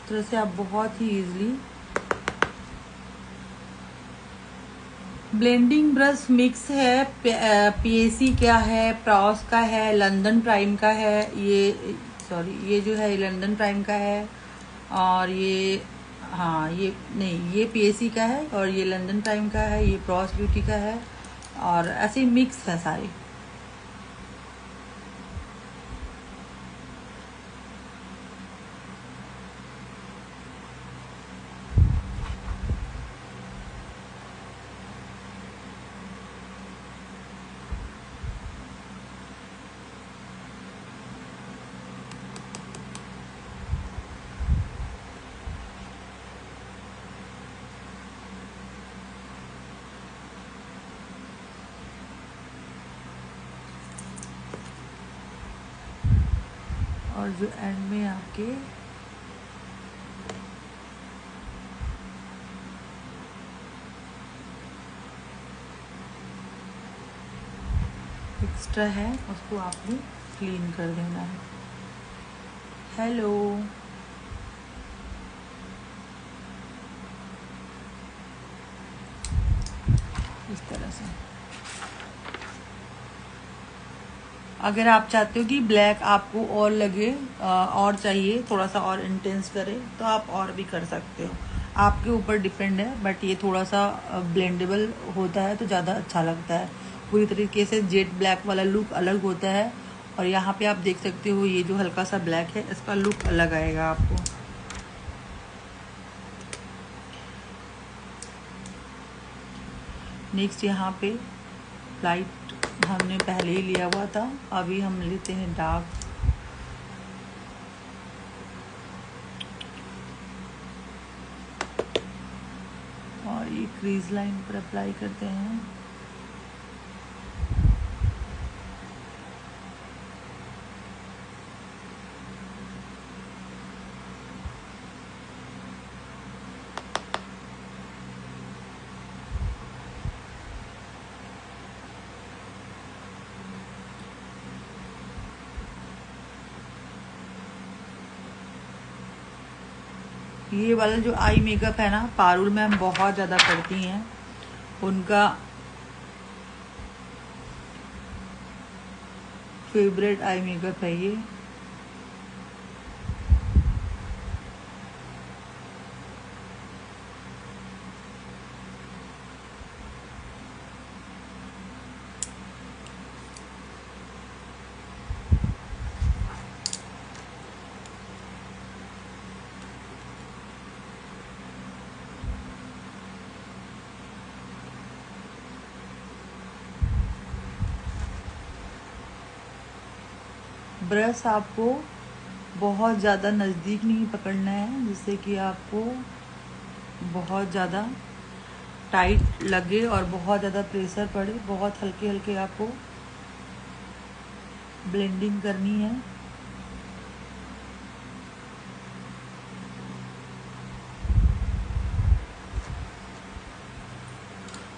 इस तरह से आप बहुत ही इजीली ब्लेंडिंग ब्रश मिक्स है। पीएसी क्या है, प्रॉस का है, लंदन प्राइम का है। ये जो है लंदन प्राइम का है और ये हाँ ये नहीं ये पीएसी का है और ये लंदन प्राइम का है, ये प्रॉस ब्यूटी का है और ऐसे मिक्स है सारे। और जो एंड में आपके एक्स्ट्रा है उसको आपने क्लीन कर देना है। हेलो, इस तरह से। अगर आप चाहते हो कि ब्लैक आपको और लगे और चाहिए थोड़ा सा और इंटेंस करे तो आप और भी कर सकते हो, आपके ऊपर डिपेंड है। बट ये थोड़ा सा ब्लेंडेबल होता है तो ज़्यादा अच्छा लगता है। पूरी तरीके से जेट ब्लैक वाला लुक अलग होता है और यहाँ पे आप देख सकते हो ये जो हल्का सा ब्लैक है इसका लुक अलग आएगा आपको। नेक्स्ट यहाँ पे लाइट हमने पहले ही लिया हुआ था, अभी हम लेते हैं डार्क। और ये क्रीज लाइन पर अप्लाई करते हैं। ये वाला जो आई मेकअप है ना, पारुल मैम बहुत ज़्यादा करती हैं, उनका फेवरेट आई मेकअप है ये। ब्रश आपको बहुत ज़्यादा नज़दीक नहीं पकड़ना है जिससे कि आपको बहुत ज़्यादा टाइट लगे और बहुत ज़्यादा प्रेशर पड़े। बहुत हल्के हल्के आपको ब्लेंडिंग करनी है।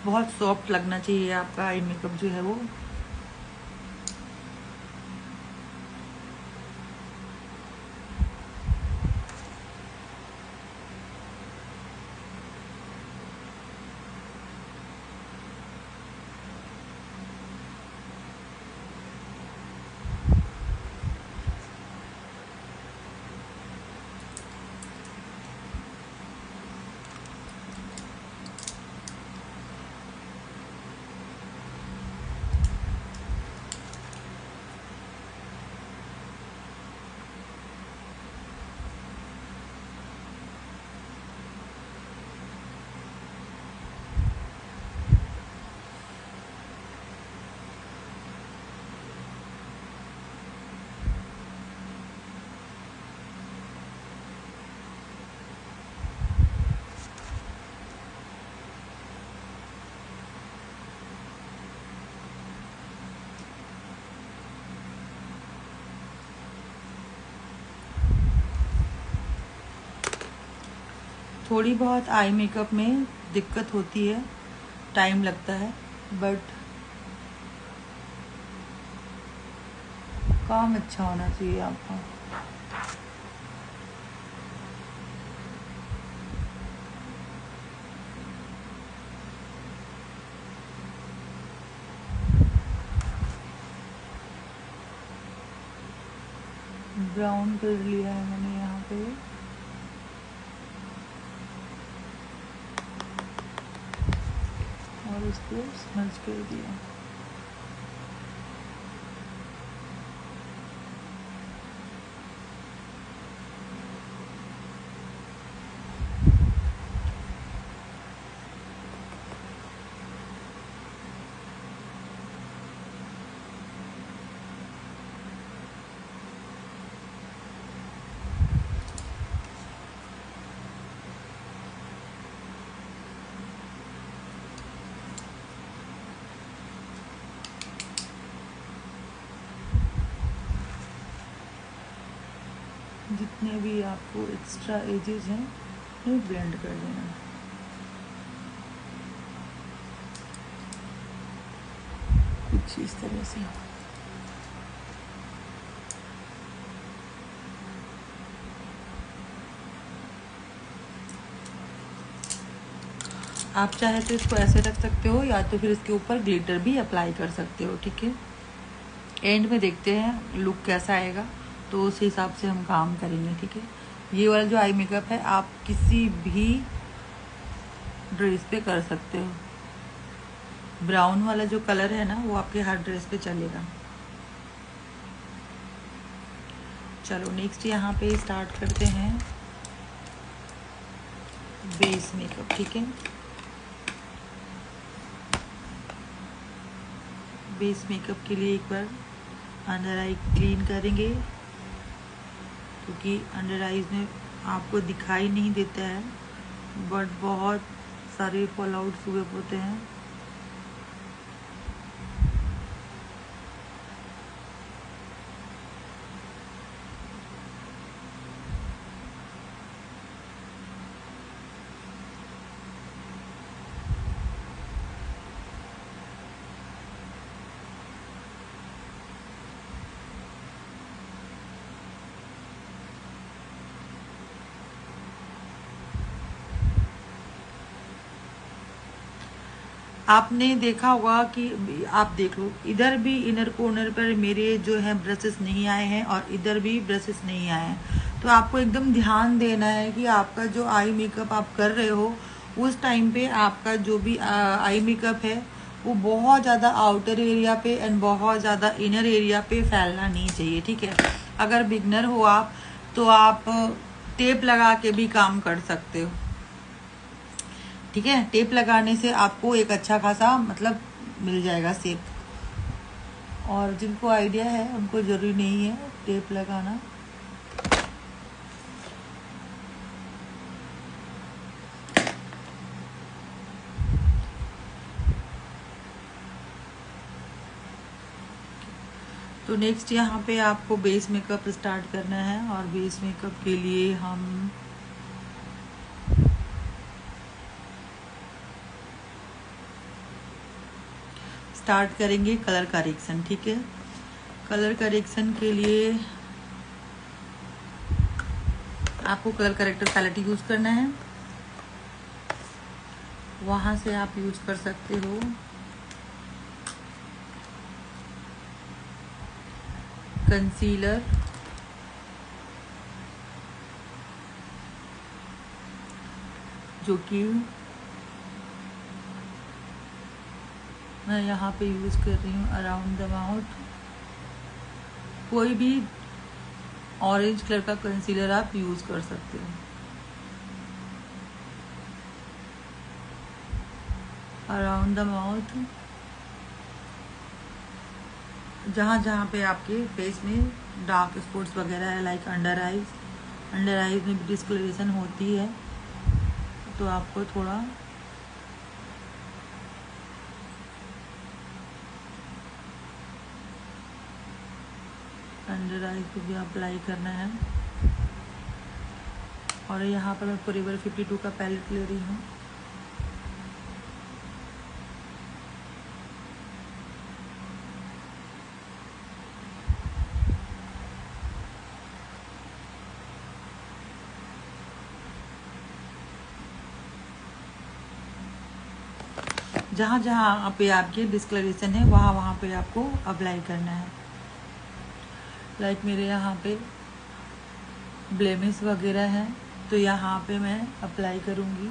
बहुत सॉफ्ट लगना चाहिए आपका आई मेकअप जो है वो। थोड़ी बहुत आई मेकअप में दिक्कत होती है, टाइम लगता है, बट काम अच्छा होना चाहिए आपका। ब्राउन कर लिया है मैंने यहाँ पे। और इसको स्मज कर दिया। जितने भी आपको एक्स्ट्रा एजेस हैं वो ब्लेंड कर देना। कुछ इस तरह से। आप चाहे तो इसको ऐसे रख सकते हो, या तो फिर इसके ऊपर ग्लिटर भी अप्लाई कर सकते हो, ठीक है। एंड में देखते हैं लुक कैसा आएगा, तो उस हिसाब से हम काम करेंगे, ठीक है। ये वाला जो आई मेकअप है आप किसी भी ड्रेस पे कर सकते हो। ब्राउन वाला जो कलर है ना वो आपके हर ड्रेस पे चलेगा। चलो नेक्स्ट यहाँ पे स्टार्ट करते हैं बेस मेकअप, ठीक है। बेस मेकअप के लिए एक बार अंडर आई क्लीन करेंगे, क्योंकि अंडर आईज में आपको दिखाई नहीं देता है बट बहुत सारे फॉल आउट्स हुए होते हैं। आपने देखा होगा कि आप देख लो, इधर भी इनर कॉर्नर पर मेरे जो है ब्रशेस नहीं आए हैं और इधर भी ब्रशेस नहीं आए हैं। तो आपको एकदम ध्यान देना है कि आपका जो आई मेकअप आप कर रहे हो उस टाइम पे आपका जो भी आई मेकअप है वो बहुत ज़्यादा आउटर एरिया पे एंड बहुत ज़्यादा इनर एरिया पे फैलना नहीं चाहिए, ठीक है। अगर बिगनर हो आप तो आप टेप लगा के भी काम कर सकते हो, ठीक है। टेप लगाने से आपको एक अच्छा खासा मतलब मिल जाएगा शेप। और जिनको आइडिया है उनको ज़रूरी नहीं है टेप लगाना। तो नेक्स्ट यहाँ पे आपको बेस मेकअप स्टार्ट करना है, और बेस मेकअप के लिए हम स्टार्ट करेंगे कलर करेक्शन, ठीक है। कलर करेक्शन के लिए आपको कलर करेक्टर पैलेट यूज करना है। वहां से आप यूज कर सकते हो कंसीलर, जो कि मैं यहाँ पे यूज कर रही हूँ अराउंड द माउथ। कोई भी ऑरेंज कलर का कंसीलर आप यूज कर सकते हो। अराउंड द माउथ, जहाँ जहाँ पे आपके फेस में डार्क स्पॉट्स वगैरह है, लाइक अंडर आईज में भी डिस्कलरेशन होती है, तो आपको थोड़ा अंडर आईज को भी अप्लाई करना है। और यहाँ पर मैं फॉरएवर 52 का पैलेट ले रही हूँ। जहाँ जहाँ पे आपकी डिस्कलरेशन है वहाँ वहाँ पे आपको अप्लाई करना है। लाइक मेरे यहाँ पे ब्लेमिश वगैरह है तो यहाँ पे मैं अप्लाई करूँगी।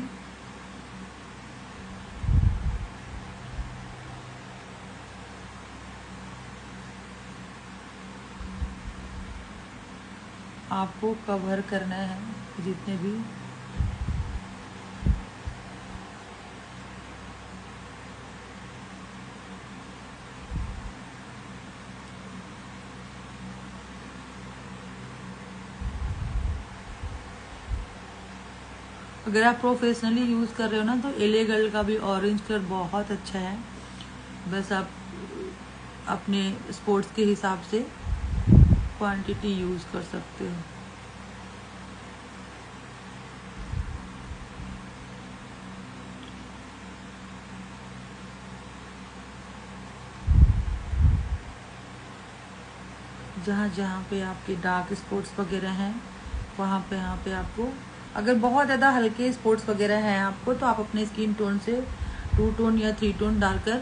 आपको कवर करना है जितने भी अगर आप प्रोफेशनली यूज़ कर रहे हो ना तो एले गर्ल का भी ऑरेंज कलर बहुत अच्छा है। बस आप अपने स्पोर्ट्स के हिसाब से क्वांटिटी यूज़ कर सकते हो। जहाँ जहाँ पे आपके डार्क स्पॉट्स वगैरह हैं वहाँ पे आपको, अगर बहुत ज़्यादा हल्के स्पॉट्स वगैरह हैं आपको तो आप अपने स्किन टोन से 2 टोन या 3 टोन डालकर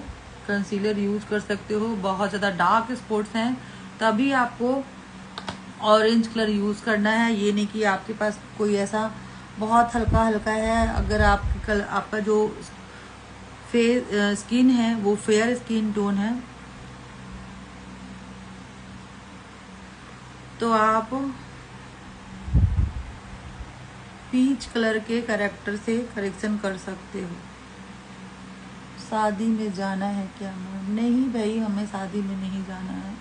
कंसीलर यूज़ कर सकते हो। बहुत ज़्यादा डार्क स्पॉट्स हैं तभी आपको ऑरेंज कलर यूज़ करना है। ये नहीं कि आपके पास कोई ऐसा बहुत हल्का हल्का है। अगर आपका जो स्किन है वो फेयर स्किन टोन है तो आप पीच कलर के करेक्टर से करेक्शन कर सकते हो। शादी में जाना है क्या मैम? नहीं भाई, हमें शादी में नहीं जाना है।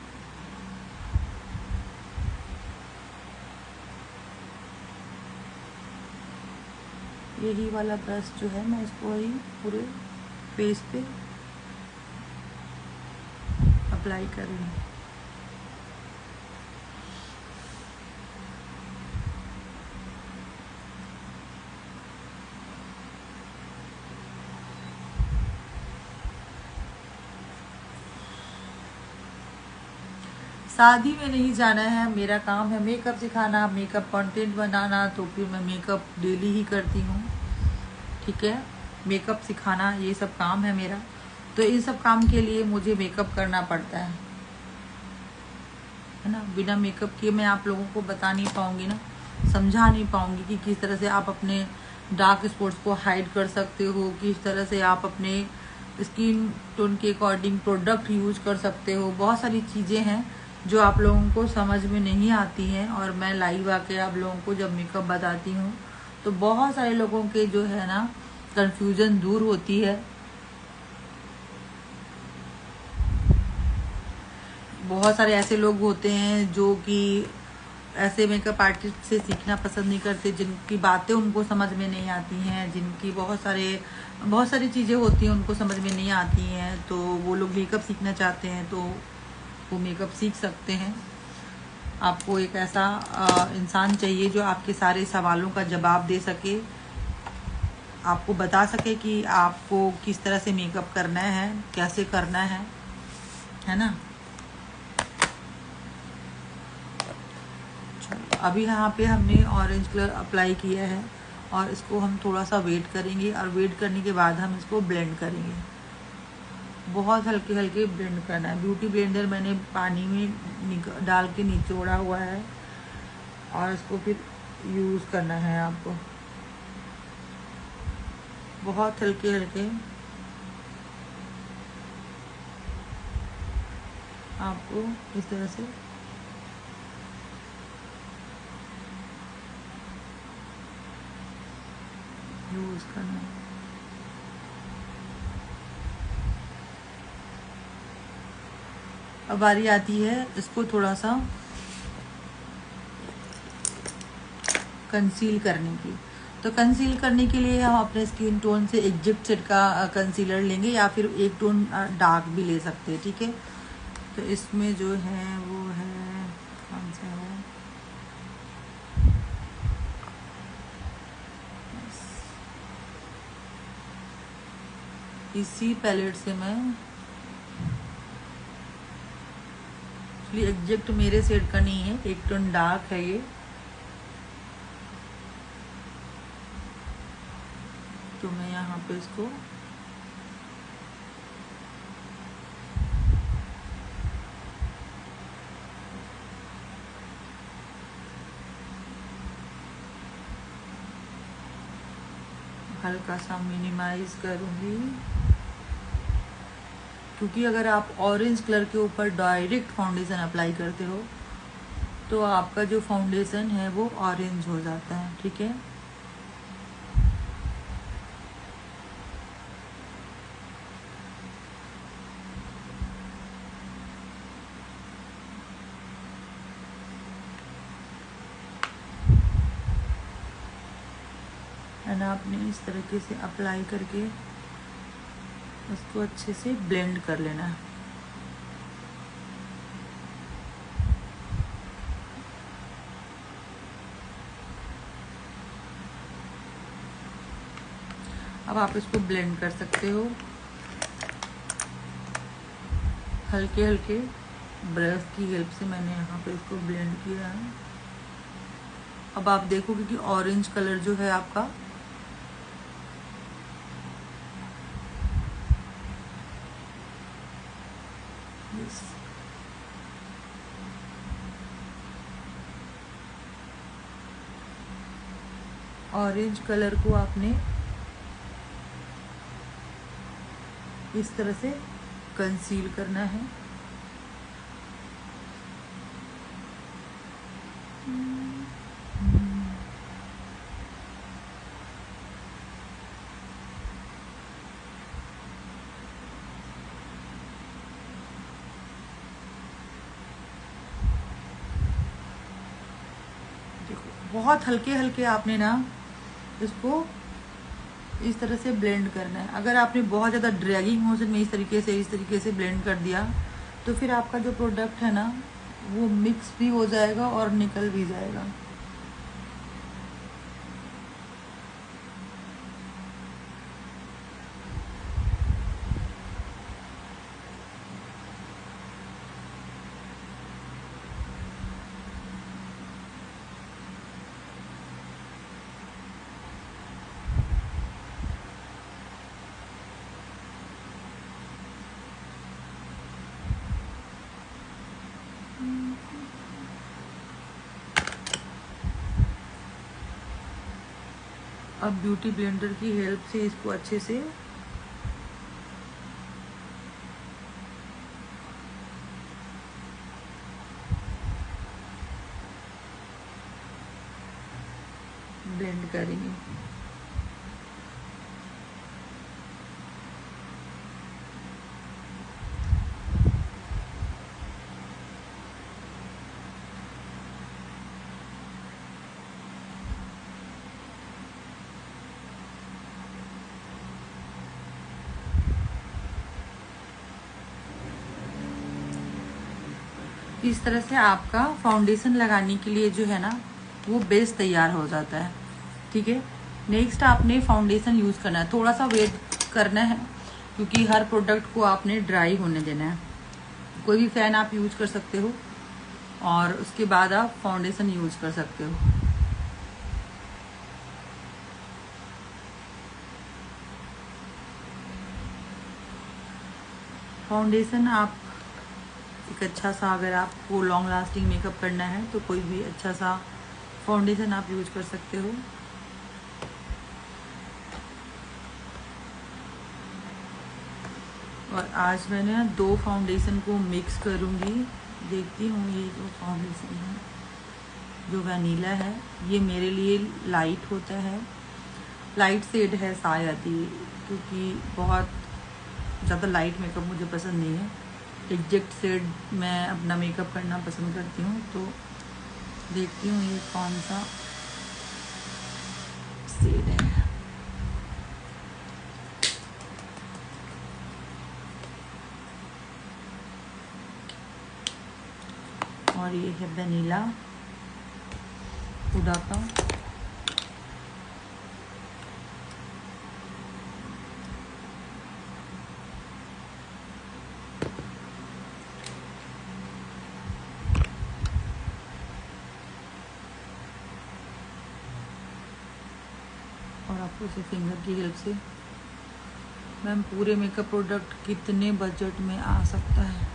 यही वाला ब्रश जो है मैं इसको ही पूरे फेस पे अप्लाई कर रही हूँ। शादी में नहीं जाना है, मेरा काम है मेकअप सिखाना, मेकअप कंटेंट बनाना, तो फिर मैं मेकअप डेली ही करती हूँ। ठीक है, मेकअप सिखाना ये सब काम है मेरा, तो इन सब काम के लिए मुझे मेकअप करना पड़ता है ना। बिना मेकअप किए मैं आप लोगों को बता नहीं पाऊंगी ना, समझा नहीं पाऊंगी कि किस तरह से आप अपने डार्क स्पॉट्स को हाइड कर सकते हो, किस तरह से आप अपने स्किन टोन के अकॉर्डिंग प्रोडक्ट यूज कर सकते हो। बहुत सारी चीज़ें हैं जो आप लोगों को समझ में नहीं आती हैं और मैं लाइव आके आप लोगों को जब मेकअप बताती हूँ तो बहुत सारे लोगों के जो है ना कंफ्यूजन दूर होती है। बहुत सारे ऐसे लोग होते हैं जो कि ऐसे मेकअप आर्टिस्ट से सीखना पसंद नहीं करते, जिनकी बातें उनको समझ में नहीं आती हैं, जिनकी बहुत सारी चीज़ें होती हैं उनको समझ में नहीं आती हैं, तो वो लोग मेकअप सीखना चाहते हैं तो वो मेकअप सीख सकते हैं। आपको एक ऐसा इंसान चाहिए जो आपके सारे सवालों का जवाब दे सके, आपको बता सके कि आपको किस तरह से मेकअप करना है, कैसे करना है ना। अभी यहाँ पे हमने ऑरेंज कलर अप्लाई किया है और इसको हम थोड़ा सा वेट करेंगे और वेट करने के बाद हम इसको ब्लेंड करेंगे। बहुत हल्के हल्के ब्लेंड करना है। ब्यूटी ब्लेंडर मैंने पानी में डाल के निचोड़ा हुआ है और इसको फिर यूज़ करना है आपको। बहुत हल्के हल्के आपको इस तरह से यूज़ करना है। अब बारी आती है इसको थोड़ा सा कंसील करने की। तो कंसील करने के लिए हम अपने स्किन टोन से एग्जैक्ट शेड का कंसीलर लेंगे या फिर एक टोन डार्क भी ले सकते हैं। ठीक है, तो इसमें जो है वो है कौन सा है, इसी पैलेट से मैं एग्जैक्ट मेरे शेड का नहीं है, एक टोन डार्क है ये, तो मैं यहाँ पे इसको हल्का सा मिनिमाइज करूँगी, क्योंकि अगर आप ऑरेंज कलर के ऊपर डायरेक्ट फाउंडेशन अप्लाई करते हो तो आपका जो फाउंडेशन है वो ऑरेंज हो जाता है। ठीक है, एंड आपने इस तरीके से अप्लाई करके उसको अच्छे से ब्लेंड कर लेना है। अब आप इसको ब्लेंड कर सकते हो हल्के हल्के ब्रश की हेल्प से। मैंने यहाँ पे इसको ब्लेंड किया है। अब आप देखोगे कि ऑरेंज कलर जो है आपका ऑरेंज कलर को आपने इस तरह से कंसील करना है। देखो बहुत हल्के हल्के आपने ना इसको इस तरह से ब्लेंड करना है। अगर आपने बहुत ज़्यादा ड्रैगिंग मोशन में इस तरीके से ब्लेंड कर दिया तो फिर आपका जो प्रोडक्ट है ना वो मिक्स भी हो जाएगा और निकल भी जाएगा। अब ब्यूटी ब्लेंडर की हेल्प से इसको अच्छे से ब्लेंड करेंगे। इस तरह से आपका फाउंडेशन लगाने के लिए जो है ना वो बेस तैयार हो जाता है। ठीक है, नेक्स्ट आपने फाउंडेशन यूज़ करना है। थोड़ा सा वेट करना है क्योंकि हर प्रोडक्ट को आपने ड्राई होने देना है। कोई भी फैन आप यूज कर सकते हो और उसके बाद आप फाउंडेशन यूज कर सकते हो। फाउंडेशन आप एक अच्छा सा, अगर आपको लॉन्ग लास्टिंग मेकअप करना है तो कोई भी अच्छा सा फाउंडेशन आप यूज कर सकते हो। और आज मैंने 2 फाउंडेशन को मिक्स करूँगी। देखती हूँ ये जो फाउंडेशन है जो वनीला है ये मेरे लिए लाइट होता है, लाइट शेड है शायद ये, क्योंकि बहुत ज़्यादा लाइट मेकअप मुझे पसंद नहीं है। एग्जैक्ट शेड मैं अपना मेकअप करना पसंद करती हूँ। तो देखती हूँ ये कौन सा शेड है। और ये है वनीला हुडा का। और आपको इसे फिंगर की हेल्प से मैम पूरे मेकअप प्रोडक्ट कितने बजट में आ सकता है।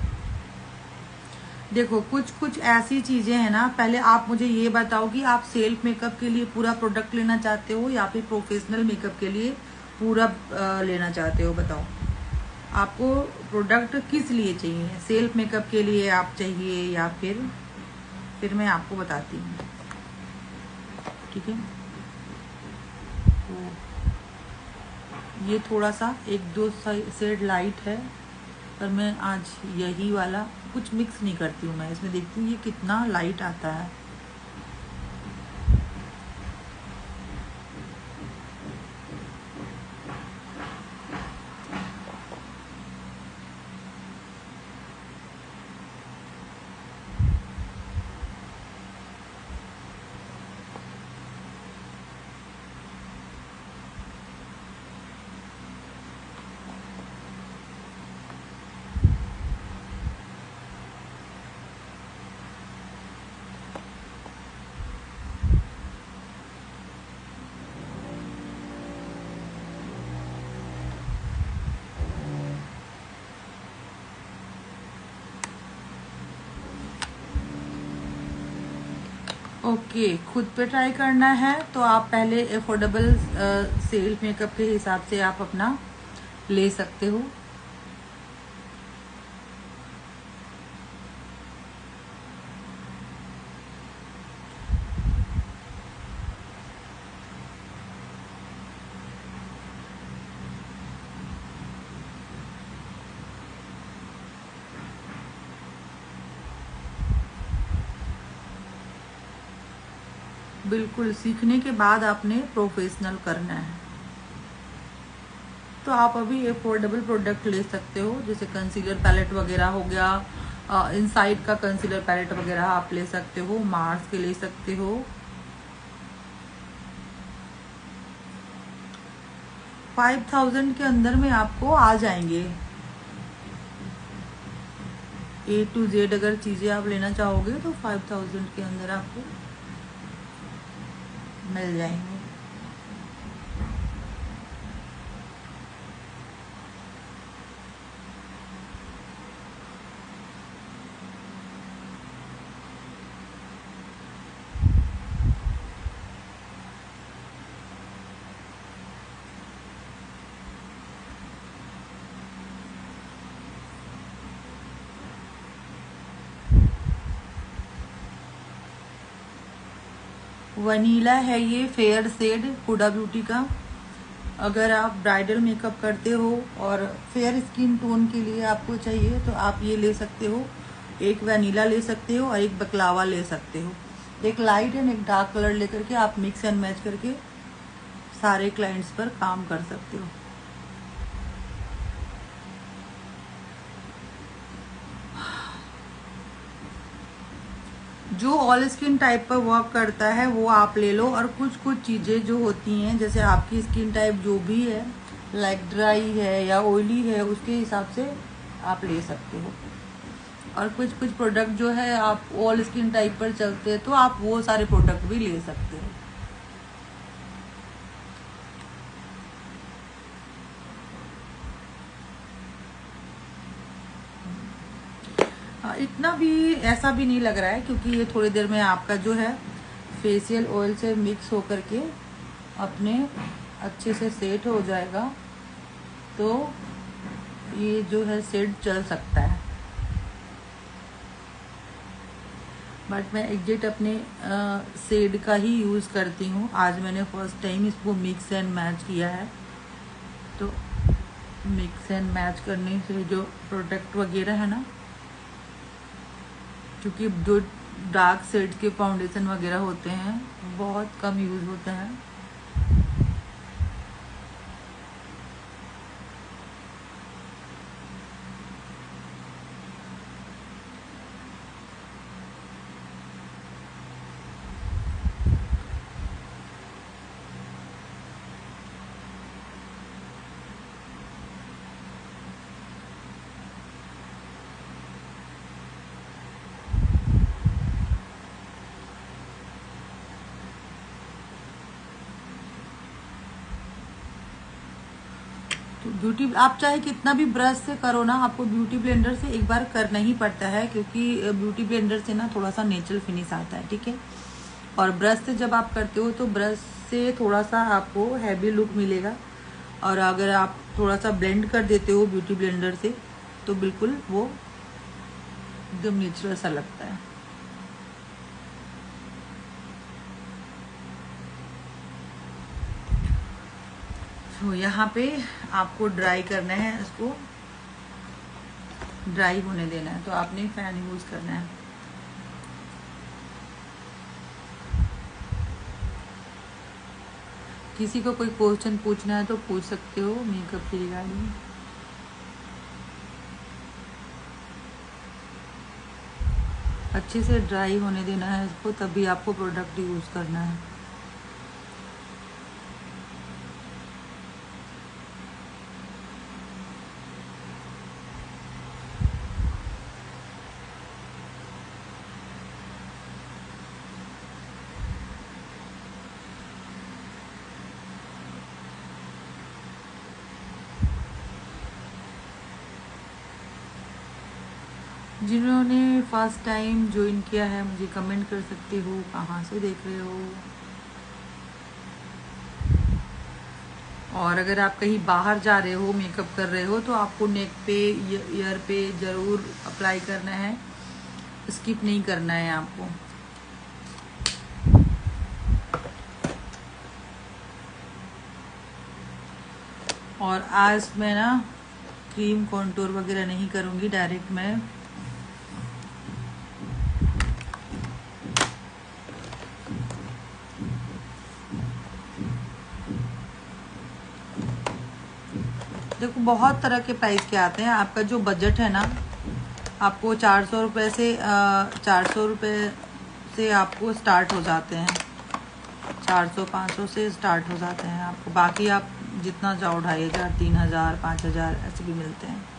देखो कुछ कुछ ऐसी चीज़ें हैं ना, पहले आप मुझे ये बताओ कि आप सेल्फ मेकअप के लिए पूरा प्रोडक्ट लेना चाहते हो या फिर प्रोफेशनल मेकअप के लिए पूरा लेना चाहते हो, बताओ आपको प्रोडक्ट किस लिए चाहिए। सेल्फ मेकअप के लिए आप चाहिए या फिर मैं आपको बताती हूँ, ठीक है। तो ये थोड़ा सा एक दो शेड लाइट है, पर मैं आज यही वाला कुछ मिक्स नहीं करती हूँ, मैं इसमें देखती हूँ ये कितना लाइट आता है। ओके, खुद पे ट्राई करना है तो आप पहले अफोर्डेबल सेल्फ मेकअप के हिसाब से आप अपना ले सकते हो। बिल्कुल, सीखने के बाद आपने प्रोफेशनल करना है। तो आप अभी अफोर्डेबल प्रोडक्ट ले सकते हो, जैसे कंसीलर पैलेट वगैरह हो गया, इनसाइड का कंसीलर पैलेट वगैरह आप ले सकते हो, मार्स के ले सकते हो। 5000 के अंदर में आपको आ जाएंगे। A to Z अगर चीज़ें आप लेना चाहोगे तो 5000 के अंदर आपको मिल जाएंगे। वनीला है ये फेयर शेड हुडा ब्यूटी का। अगर आप ब्राइडल मेकअप करते हो और फेयर स्किन टोन के लिए आपको चाहिए तो आप ये ले सकते हो। एक वनीला ले सकते हो और एक बकलावा ले सकते हो। एक लाइट एंड एक डार्क कलर लेकर के आप मिक्स एंड मैच करके सारे क्लाइंट्स पर काम कर सकते हो। जो ऑल स्किन टाइप पर वर्क करता है वो आप ले लो, और कुछ कुछ चीज़ें जो होती हैं जैसे आपकी स्किन टाइप जो भी है, लाइक ड्राई है या ऑयली है, उसके हिसाब से आप ले सकते हो। और कुछ कुछ प्रोडक्ट जो है आप ऑल स्किन टाइप पर चलते हैं तो आप वो सारे प्रोडक्ट भी ले सकते हो। इतना भी ऐसा भी नहीं लग रहा है, क्योंकि ये थोड़ी देर में आपका जो है फेशियल ऑयल से मिक्स होकर के अपने अच्छे से सेट हो जाएगा, तो ये जो है सेट चल सकता है। बट मैं एग्जैक्ट अपने शेड का ही यूज़ करती हूँ। आज मैंने फर्स्ट टाइम इसको मिक्स एंड मैच किया है, तो मिक्स एंड मैच करने से जो प्रोडक्ट वगैरह है ना, क्योंकि जो डार्क शेड के फाउंडेशन वगैरह होते हैं बहुत कम यूज़ होता है। तो ब्यूटी आप चाहे कितना भी ब्रश से करो ना, आपको ब्यूटी ब्लेंडर से एक बार करना ही पड़ता है, क्योंकि ब्यूटी ब्लेंडर से ना थोड़ा सा नेचुरल फिनिश आता है, ठीक है। और ब्रश से जब आप करते हो तो ब्रश से थोड़ा सा आपको हैवी लुक मिलेगा, और अगर आप थोड़ा सा ब्लेंड कर देते हो ब्यूटी ब्लेंडर से तो बिल्कुल वो एकदम नेचुरल सा लगता है। तो यहाँ पे आपको ड्राई करना है, इसको ड्राई होने देना है, तो आपने फैन यूज करना है। किसी को कोई क्वेश्चन पूछना है तो पूछ सकते हो मेकअप की रिगार्डिंग। अच्छे से ड्राई होने देना है इसको, तभी आपको प्रोडक्ट यूज करना है। जिन्होंने फर्स्ट टाइम ज्वाइन किया है मुझे कमेंट कर सकते हो कहाँ से देख रहे हो। और अगर आप कहीं बाहर जा रहे हो, मेकअप कर रहे हो, तो आपको नेक पे ईयर पे ज़रूर अप्लाई करना है, स्किप नहीं करना है आपको। और आज मैं ना क्रीम कॉन्टूर वगैरह नहीं करूँगी, डायरेक्ट मैं देखो बहुत तरह के प्राइस के आते हैं। आपका जो बजट है ना, आपको 400 रुपये से 400 रुपये से आपको स्टार्ट हो जाते हैं, 400-500 से स्टार्ट हो जाते हैं आपको। बाकी आप जितना जाओ 2500, 3000, 5000 ऐसे भी मिलते हैं।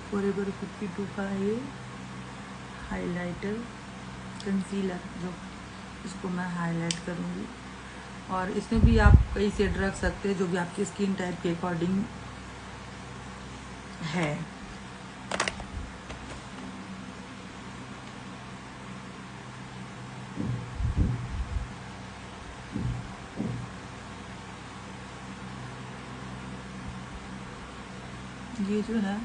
फॉरएवर 52 का ये हाइलाइटर कंसीलर, जो इसको मैं हाईलाइट करूँगी। और इसमें भी आप कई शेड रख सकते हैं जो भी आपकी स्किन टाइप के अकॉर्डिंग है। ये जो है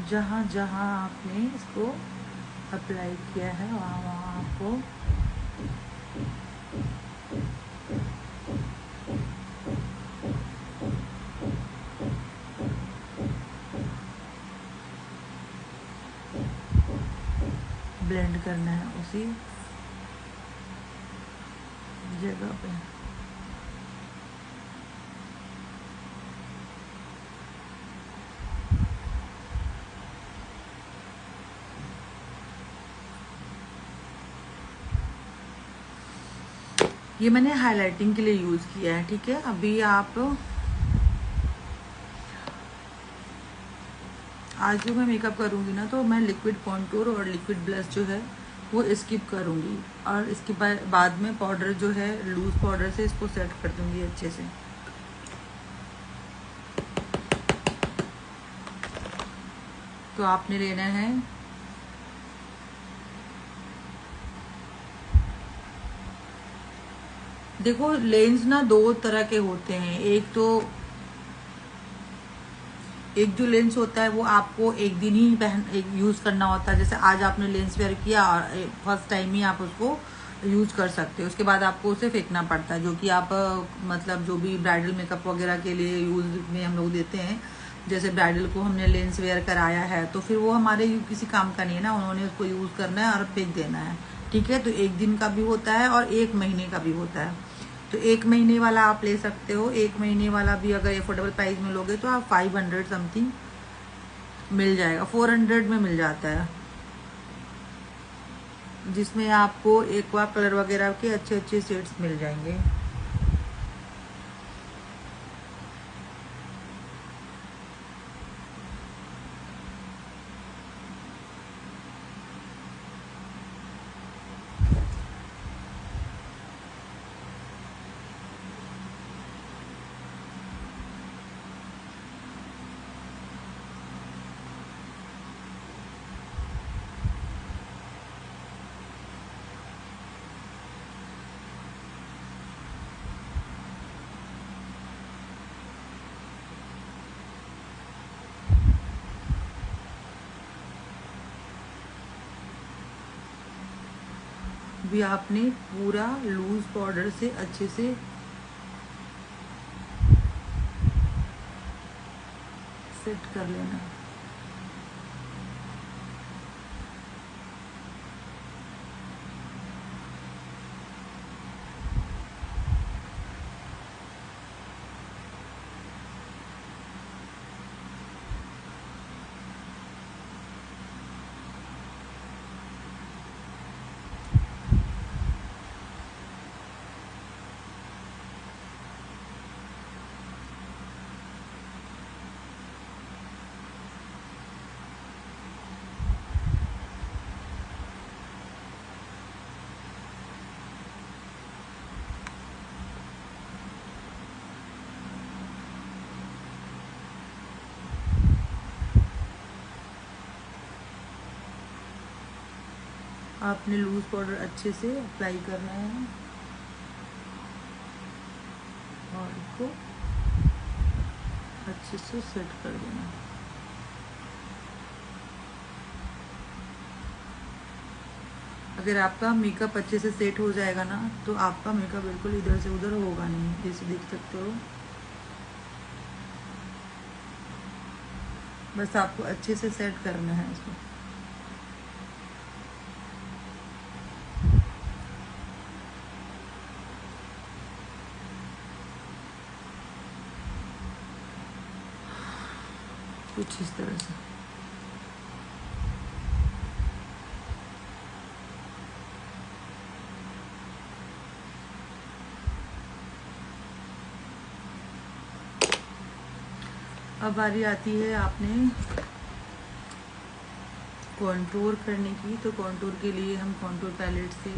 जहाँ जहाँ आपने इसको अप्लाई किया है वहाँ वहाँ आपको ब्लेंड करना है उसी जगह पे। ये मैंने हाइलाइटिंग के लिए यूज किया है, ठीक है। अभी आप आज जो मैं मेकअप करूँगी ना, तो मैं लिक्विड कॉन्टूर और लिक्विड ब्लश जो है वो स्किप करूँगी, और इसके बाद में पाउडर जो है लूज पाउडर से इसको सेट कर दूँगी अच्छे से। तो आपने लेना है देखो लेंस ना दो तरह के होते हैं, एक तो एक जो लेंस होता है वो आपको एक दिन ही यूज़ करना होता है। जैसे आज आपने लेंस वेयर किया और फर्स्ट टाइम ही आप उसको यूज़ कर सकते हो, उसके बाद आपको उसे फेंकना पड़ता है, जो कि आप मतलब जो भी ब्राइडल मेकअप वगैरह के लिए यूज़ में हम लोग देते हैं। जैसे ब्राइडल को हमने लेंस वेयर कराया है तो फिर वो हमारे किसी काम का नहीं है ना, उन्होंने उसको यूज़ करना है और फेंक देना है, ठीक है। तो एक दिन का भी होता है और एक महीने का भी होता है। तो एक महीने वाला आप ले सकते हो। एक महीने वाला भी अगर अफोर्डेबल प्राइस में लोगे तो आप 500 समथिंग मिल जाएगा, 400 में मिल जाता है, जिसमें आपको एक्वा कलर वगैरह के अच्छे अच्छे शेड्स मिल जाएंगे। भी आपने पूरा लूज पाउडर से अच्छे से सेट कर लेना। आपने लूज पाउडर अच्छे से अप्लाई करना है और इसको अच्छे से सेट कर देना। अगर आपका मेकअप अच्छे से सेट हो जाएगा ना तो आपका मेकअप बिल्कुल इधर से उधर होगा नहीं, जैसे देख सकते हो। बस आपको अच्छे से सेट करना है इसको। कुछ इस तरह से। अब बारी आती है आपने कॉन्टूर करने की। तो कॉन्टूर के लिए हम कॉन्टूर पैलेट से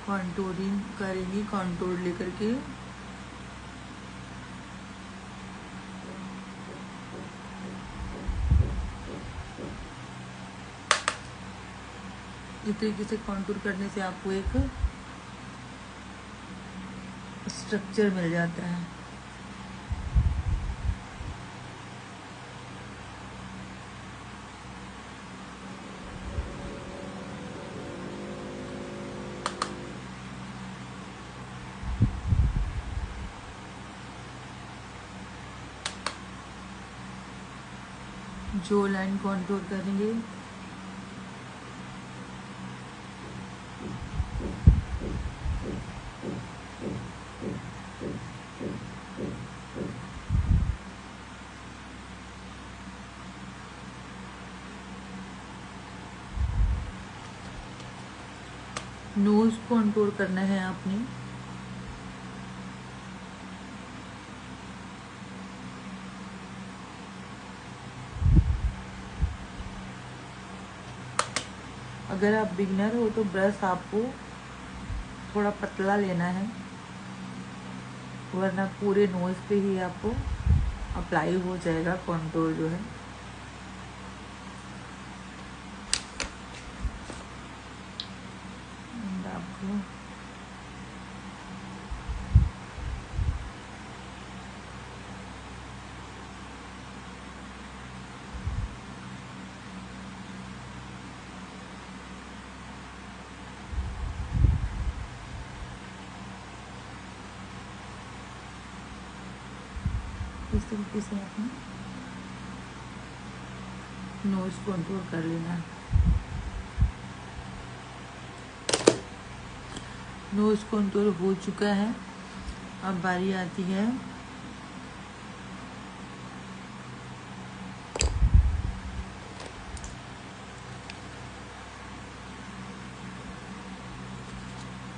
कॉन्टूरिंग करेंगे, कॉन्टूर लेकर के इस तरीके से कॉन्टूर करने से आपको एक स्ट्रक्चर मिल जाता है। जो लाइन कॉन्टूर करेंगे नोज कॉन्टूर करना है आपने। अगर आप बिगनर हो तो ब्रश आपको थोड़ा पतला लेना है, वरना पूरे नोज पे ही आपको अप्लाई हो जाएगा कॉन्टूर जो है। इसको इस तरीके से आपने नोज कंट्रोल कर लेना है। नोज कंट्रोल हो चुका है। अब बारी आती है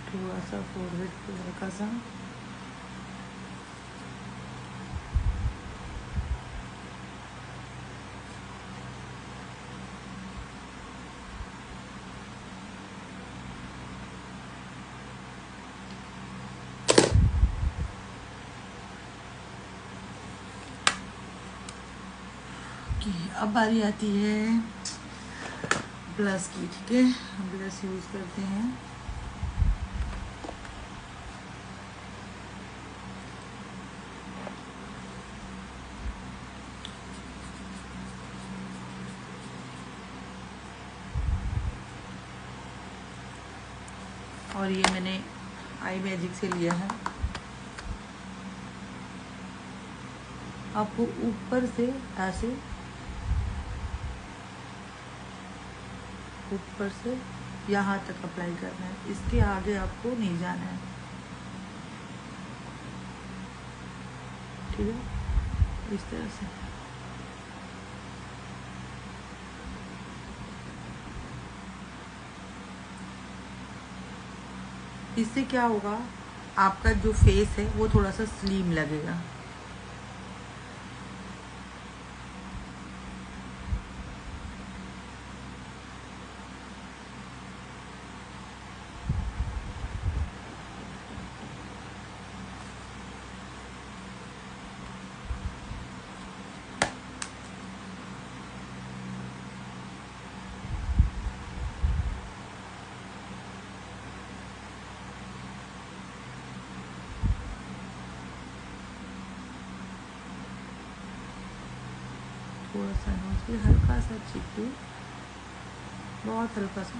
थोड़ा सा फोरहेड पे हल्का सा अब बारी आती है ब्लश की। ठीक है, ब्लश यूज करते हैं। और ये मैंने आई मैजिक से लिया है। आपको ऊपर से ऐसे ऊपर से यहाँ तक अप्लाई करना है, इसके आगे आपको नहीं जाना है। ठीक है, इस तरह से। इससे क्या होगा, आपका जो फेस है वो थोड़ा सा स्लिम लगेगा। थोड़ा सा नोज पे हल्का सा चिपके, बहुत हल्का सा।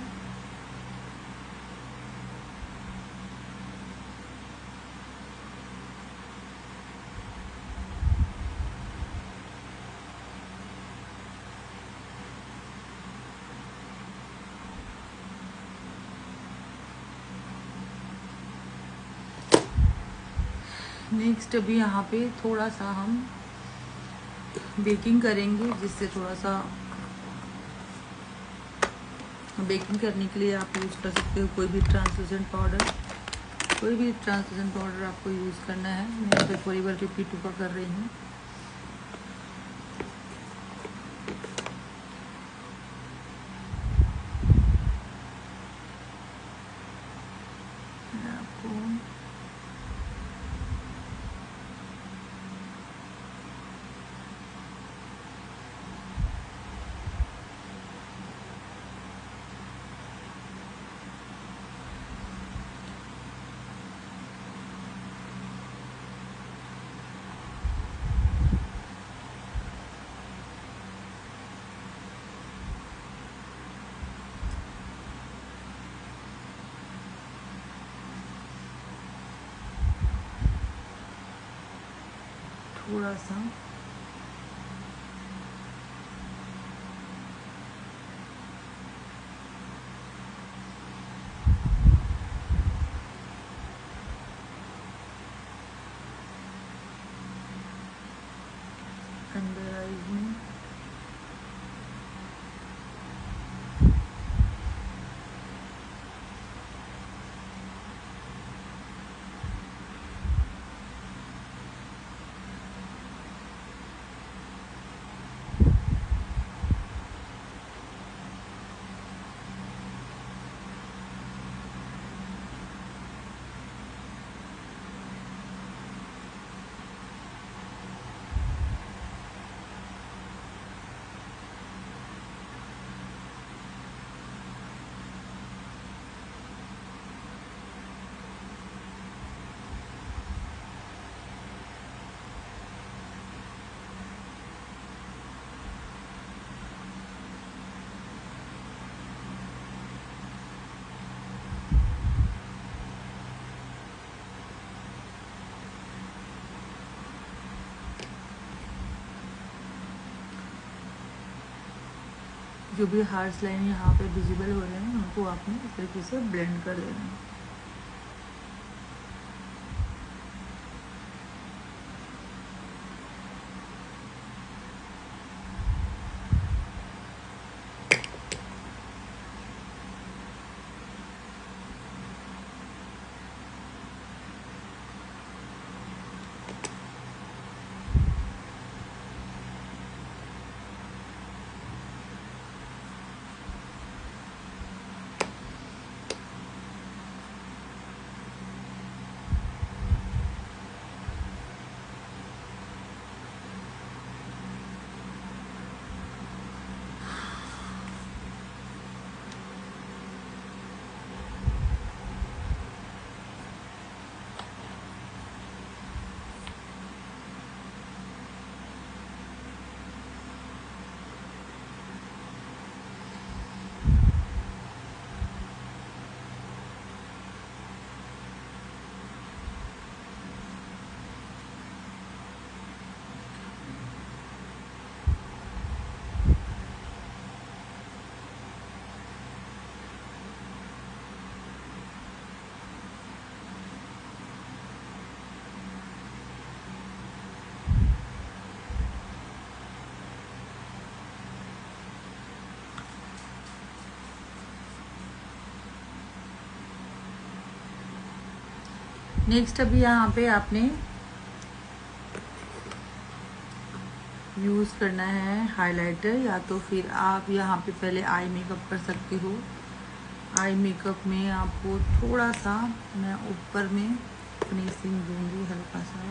नेक्स्ट अभी यहाँ पे थोड़ा सा हम बेकिंग करेंगे, जिससे थोड़ा सा बेकिंग करने के लिए आप यूज़ कर सकते हो कोई भी ट्रांसलूसेंट पाउडर। कोई भी ट्रांसलूसेंट पाउडर आपको यूज़ करना है। मैं यहाँ पे फॉरएवर 52 का कर रही हूँ। आपको थोड़ा सा अंडर आईज में जो भी हार्श लाइन यहाँ पे विजिबल हो रहे हैं उनको आपने इस तरीके से ब्लेंड कर देना है। नेक्स्ट अभी यहाँ पे आपने यूज़ करना है हाइलाइटर, या तो फिर आप यहाँ पे पहले आई मेकअप कर सकते हो। आई मेकअप में आपको थोड़ा सा मैं ऊपर में फिनिशिंग दूंगी हल्का सा।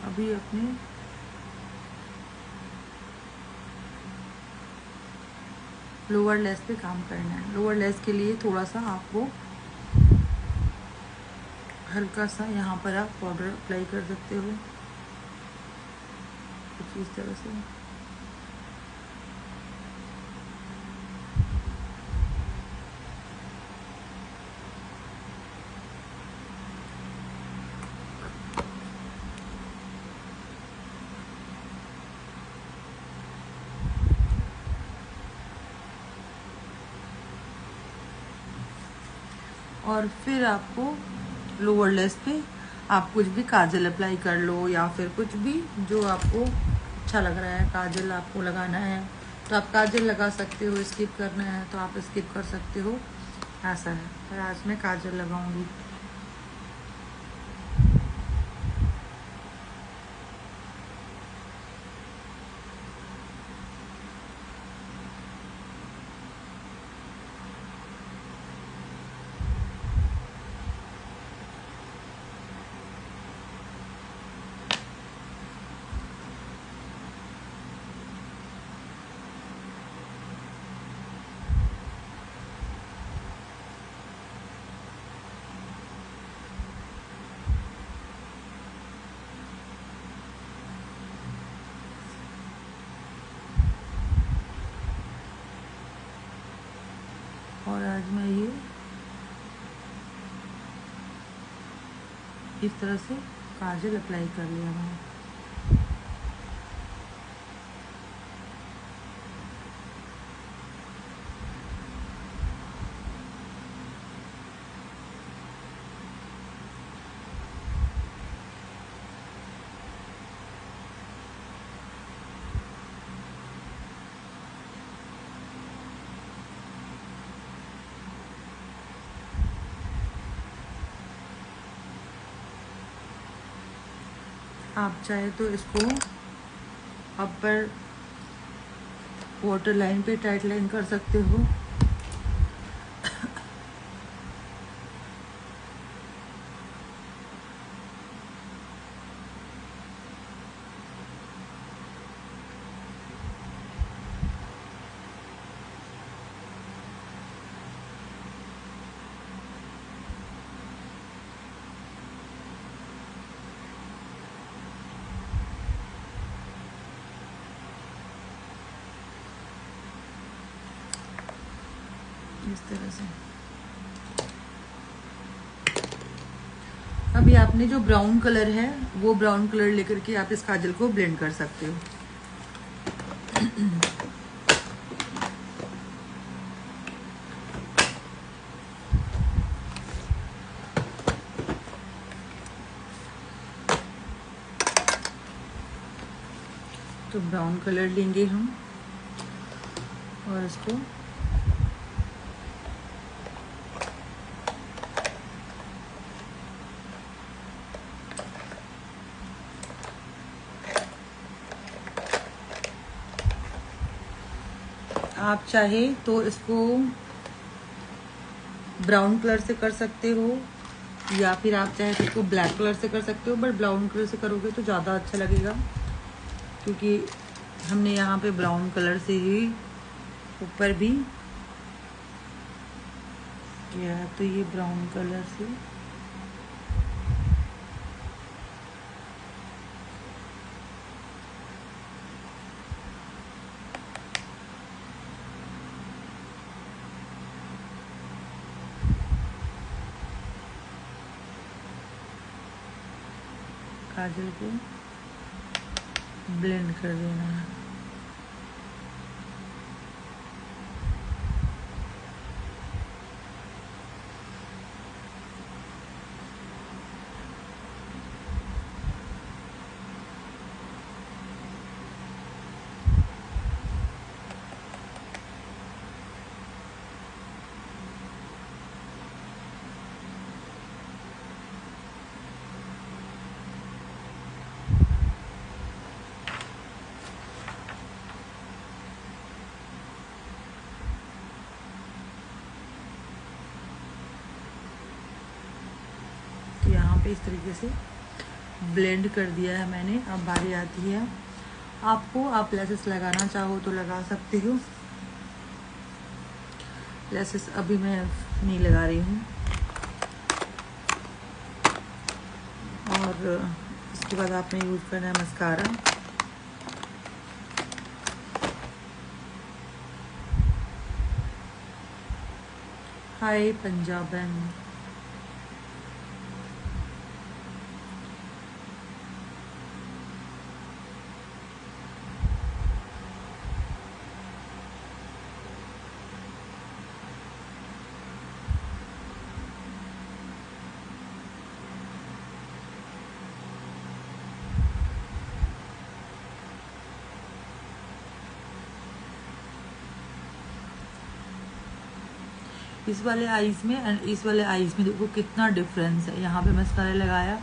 अभी अपने लोअर लेस पे काम करना है। लोअर लेस के लिए थोड़ा सा आपको हल्का सा यहाँ पर आप पाउडर अप्लाई कर सकते हो कुछ इस तरह से। और फिर आपको लोअर लेस पे आप कुछ भी काजल अप्लाई कर लो, या फिर कुछ भी जो आपको अच्छा लग रहा है। काजल आपको लगाना है तो आप काजल लगा सकते हो, स्किप करना है तो आप स्किप कर सकते हो, ऐसा है। पर आज मैं काजल लगाऊंगी। और आज मैं ये इस तरह से काजल अप्लाई कर लिया मैंने। आप चाहे तो इसको अपर वाटर लाइन पे टाइट लाइन कर सकते हो। इस तरह से। अभी आपने जो ब्राउन कलर है वो ब्राउन कलर लेकर के आप इस काजल को ब्लेंड कर सकते हो। तो ब्राउन कलर लेंगे हम और इसको आप चाहे तो इसको ब्राउन कलर से कर सकते हो या फिर आप चाहे तो इसको ब्लैक कलर से कर सकते हो, बट ब्राउन कलर से करोगे तो ज़्यादा अच्छा लगेगा क्योंकि हमने यहाँ पे ब्राउन कलर से ही ऊपर भी किया है। तो ये ब्राउन कलर से काजल को ब्लेंड कर देना है। यहाँ पे इस तरीके से ब्लेंड कर दिया है मैंने। अब बारी आती है आपको, आप लेसेस लगाना चाहो तो लगा सकते हो। लेसेस अभी मैं नहीं लगा रही हूँ। और इसके बाद आपने यूज़ करना है मस्कारा। हाय पंजाबन। इस वाले आईज में एंड इस वाले आईज में देखो कितना डिफरेंस है। यहाँ पे मस्कारा लगाया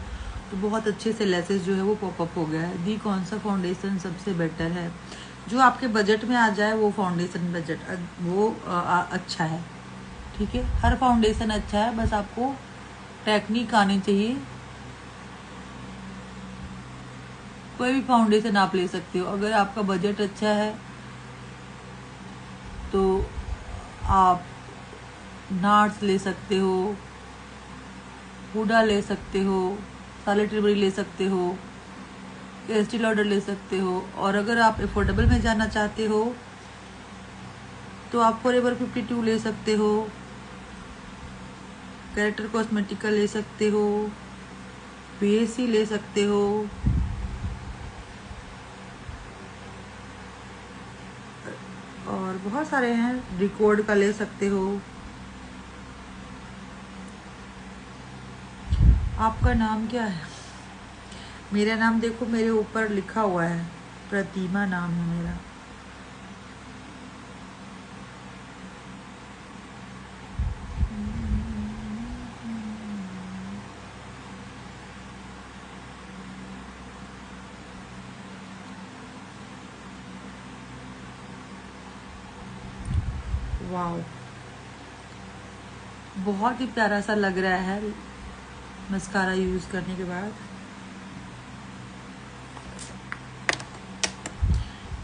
तो बहुत अच्छे से लेसेस जो है वो पॉपअप हो गया है। दी कौन सा फाउंडेशन सबसे बेटर है? जो आपके बजट में आ जाए वो फाउंडेशन बजट वो अच्छा है, ठीक है। हर फाउंडेशन अच्छा है, बस आपको टेक्निक आनी चाहिए। कोई भी फाउंडेशन आप ले सकते हो। अगर आपका बजट अच्छा है तो आप नार्स ले सकते हो, हुडा ले सकते हो, सॉलिड ट्रिबरी ले सकते हो, एस्टी लॉडर ले सकते हो। और अगर आप अफोर्डेबल में जाना चाहते हो तो आप फॉरएवर 52 ले सकते हो, कैरेक्टर कॉस्मेटिका ले सकते हो, बीएससी ले सकते हो। और बहुत सारे हैं, रिकॉर्ड का ले सकते हो। आपका नाम क्या है? मेरा नाम देखो मेरे ऊपर लिखा हुआ है, प्रतिमा नाम है मेरा। वाओ, बहुत ही प्यारा सा लग रहा है मस्कारा यूज करने के बाद।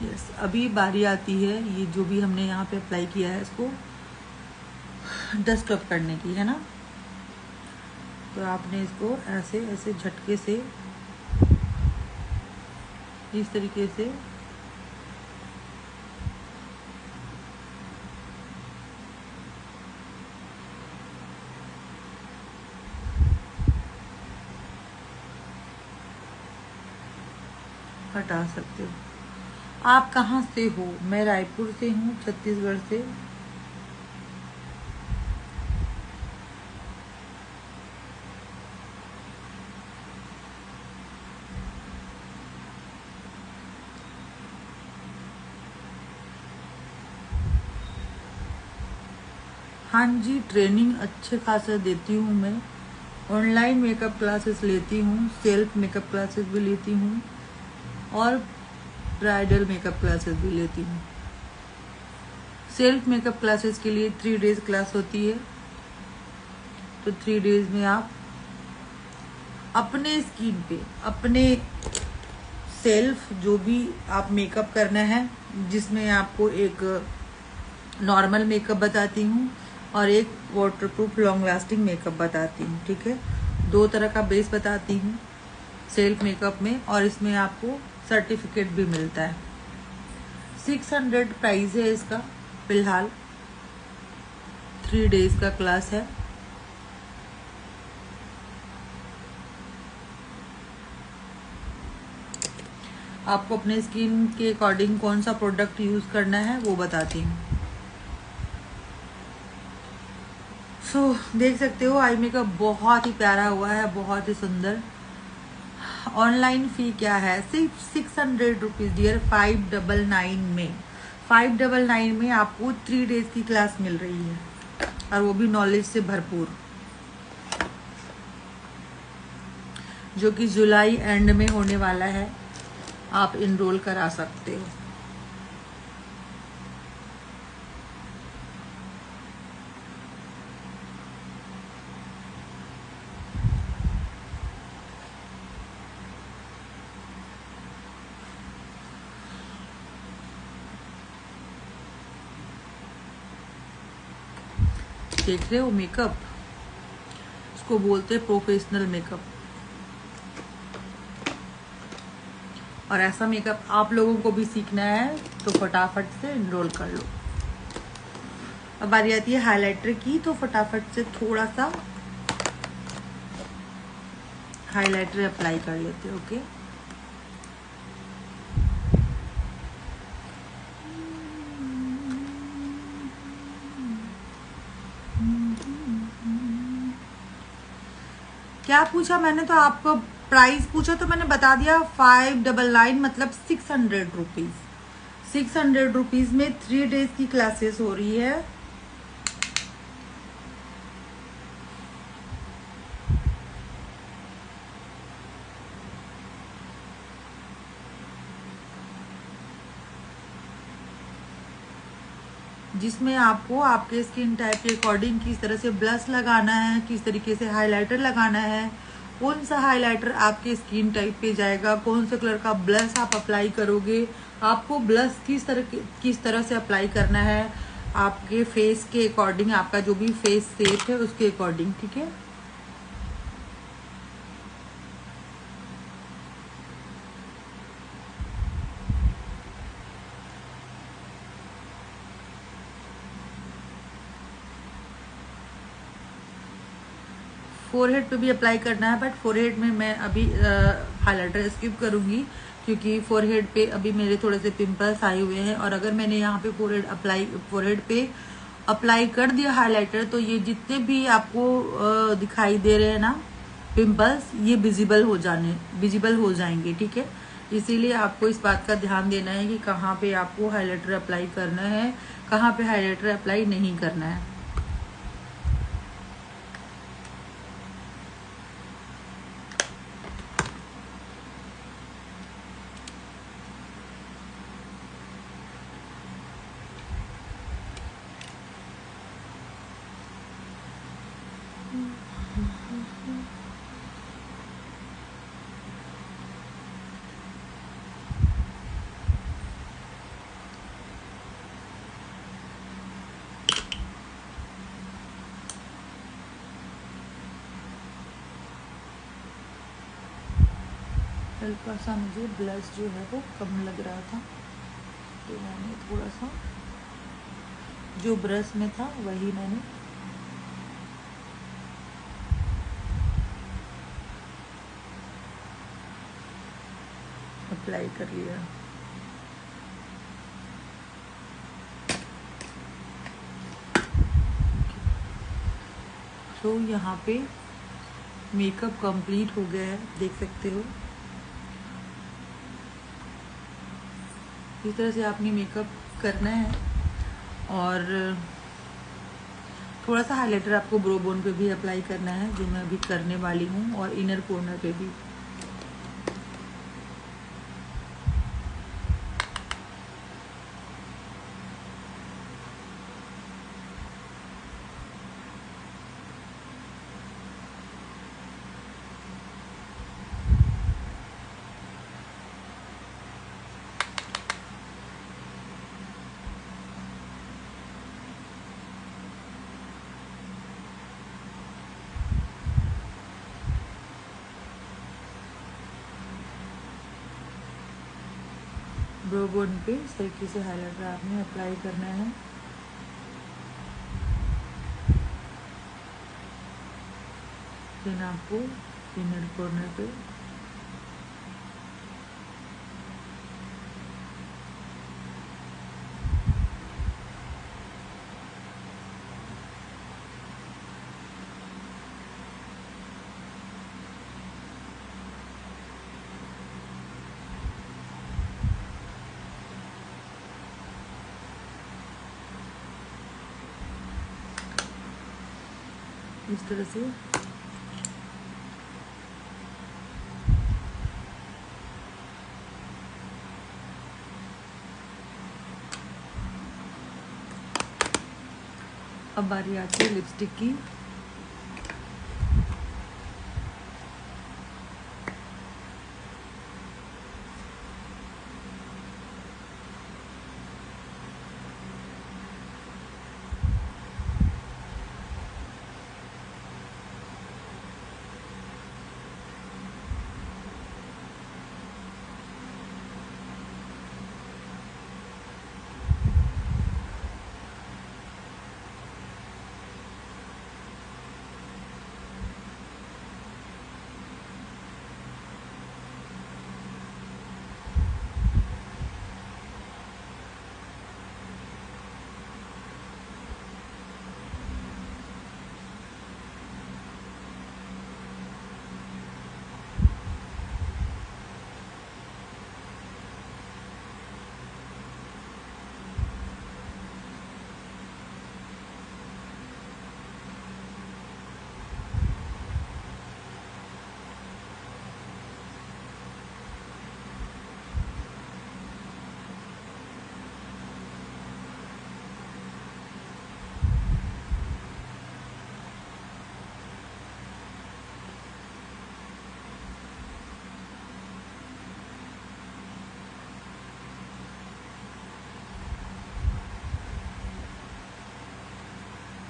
यस, अभी बारी आती है ये जो भी हमने यहाँ पे अप्लाई किया है इसको डस्ट अप करने की, है ना। तो आपने इसको ऐसे ऐसे झटके से इस तरीके से हटा सकते हो। आप कहाँ से हो? मैं रायपुर से हूँ, छत्तीसगढ़ से। हाँ जी, ट्रेनिंग अच्छे खासा देती हूँ मैं। ऑनलाइन मेकअप क्लासेस लेती हूँ, सेल्फ मेकअप क्लासेस भी लेती हूँ और ब्राइडल मेकअप क्लासेस भी लेती हूँ। सेल्फ मेकअप क्लासेस के लिए 3 डेज क्लास होती है। तो 3 डेज में आप अपने स्किन पे अपने सेल्फ जो भी आप मेकअप करना है, जिसमें आपको एक नॉर्मल मेकअप बताती हूँ और एक वाटरप्रूफ लॉन्ग लास्टिंग मेकअप बताती हूँ, ठीक है। 2 तरह का बेस बताती हूँ सेल्फ मेकअप में, और इसमें आपको सर्टिफिकेट भी मिलता है। 600 प्राइस है इसका फिलहाल। 3 डेज का क्लास है। आपको अपने स्किन के अकॉर्डिंग कौन सा प्रोडक्ट यूज करना है वो बताती हूँ। देख सकते हो आई मेकअप बहुत ही प्यारा हुआ है, बहुत ही सुंदर। ऑनलाइन फी क्या है? सिर्फ 600 रुपीज डियर, 599 में। 599 में आपको 3 डेज की क्लास मिल रही है, और वो भी नॉलेज से भरपूर, जो कि जुलाई एंड में होने वाला है। आप इनरोल करा सकते हो। देख रहे हो मेकअप, इसको बोलते हैं प्रोफेशनल मेकअप। और ऐसा मेकअप आप लोगों को भी सीखना है तो फटाफट से एनरोल कर लो। अब बारी आती है हाइलाइटर की, तो फटाफट से थोड़ा सा हाइलाइटर अप्लाई कर लेते हैं। ओके, क्या पूछा मैंने? तो आपको प्राइस पूछा तो मैंने बता दिया। 599 मतलब 600 रुपीज। 600 रुपीज में 3 डेज की क्लासेस हो रही है। जिसमें आपको आपके स्किन टाइप के अकॉर्डिंग किस तरह से ब्लश लगाना है, किस तरीके से हाइलाइटर लगाना है, कौन सा हाइलाइटर आपके स्किन टाइप पे जाएगा, कौन सा कलर का ब्लश आप अप्लाई करोगे, आपको ब्लश किस तरह से अप्लाई करना है, आपके फेस के अकॉर्डिंग, आपका जो भी फेस शेप है उसके अकॉर्डिंग, ठीक है। फोरहेड पे भी अप्लाई करना है, बट फोरहेड में मैं अभी हाइलाइटर स्किप करूंगी, क्योंकि फोरहेड पे अभी मेरे थोड़े से पिंपल्स आए हुए हैं। और अगर मैंने यहाँ पे फोरहेड पे अप्लाई कर दिया हाइलाइटर, तो ये जितने भी आपको दिखाई दे रहे हैं ना पिंपल्स, ये विजिबल हो जाएंगे, ठीक है। इसीलिए आपको इस बात का ध्यान देना है कि कहाँ पे आपको हाइलाइटर अप्लाई करना है, कहाँ पे हाइलाइटर अप्लाई नहीं करना है। हल्का सा मुझे ब्लश जो है वो कम लग रहा था, तो मैंने थोड़ा सा जो ब्रश में था वही मैंने अप्लाई कर लिया। तो यहाँ पे मेकअप कंप्लीट हो गया है, देख सकते हो। इस तरह से आपने मेकअप करना है। और थोड़ा सा हाइलाइटर आपको ब्रो बोन पे भी अप्लाई करना है, जो मैं अभी करने वाली हूँ, और इनर कॉर्नर पे भी। ब्रो बोन पे इस तरीके से हाइलाइटर आपने अप्लाई करना है। फिर आपको इनर कॉर्नर पे इस तरह से अब बारी आती है लिपस्टिक की।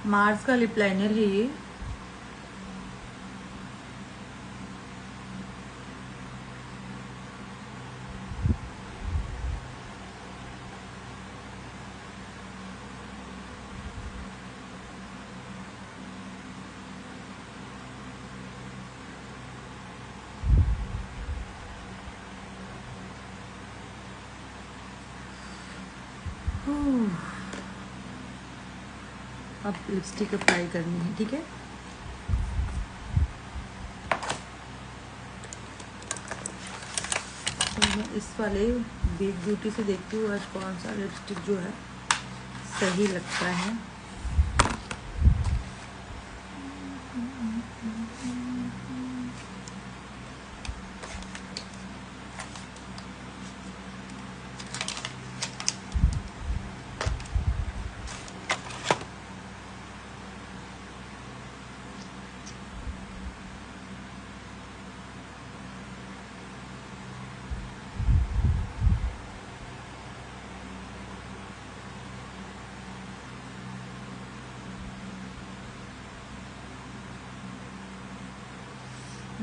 मार्स का लिप लाइनर है ये। अब लिपस्टिक अप्लाई करनी है, ठीक है। तो मैं इस वाले बिग ब्यूटी से देखती हूँ आज कौन सा लिपस्टिक जो है सही लगता है।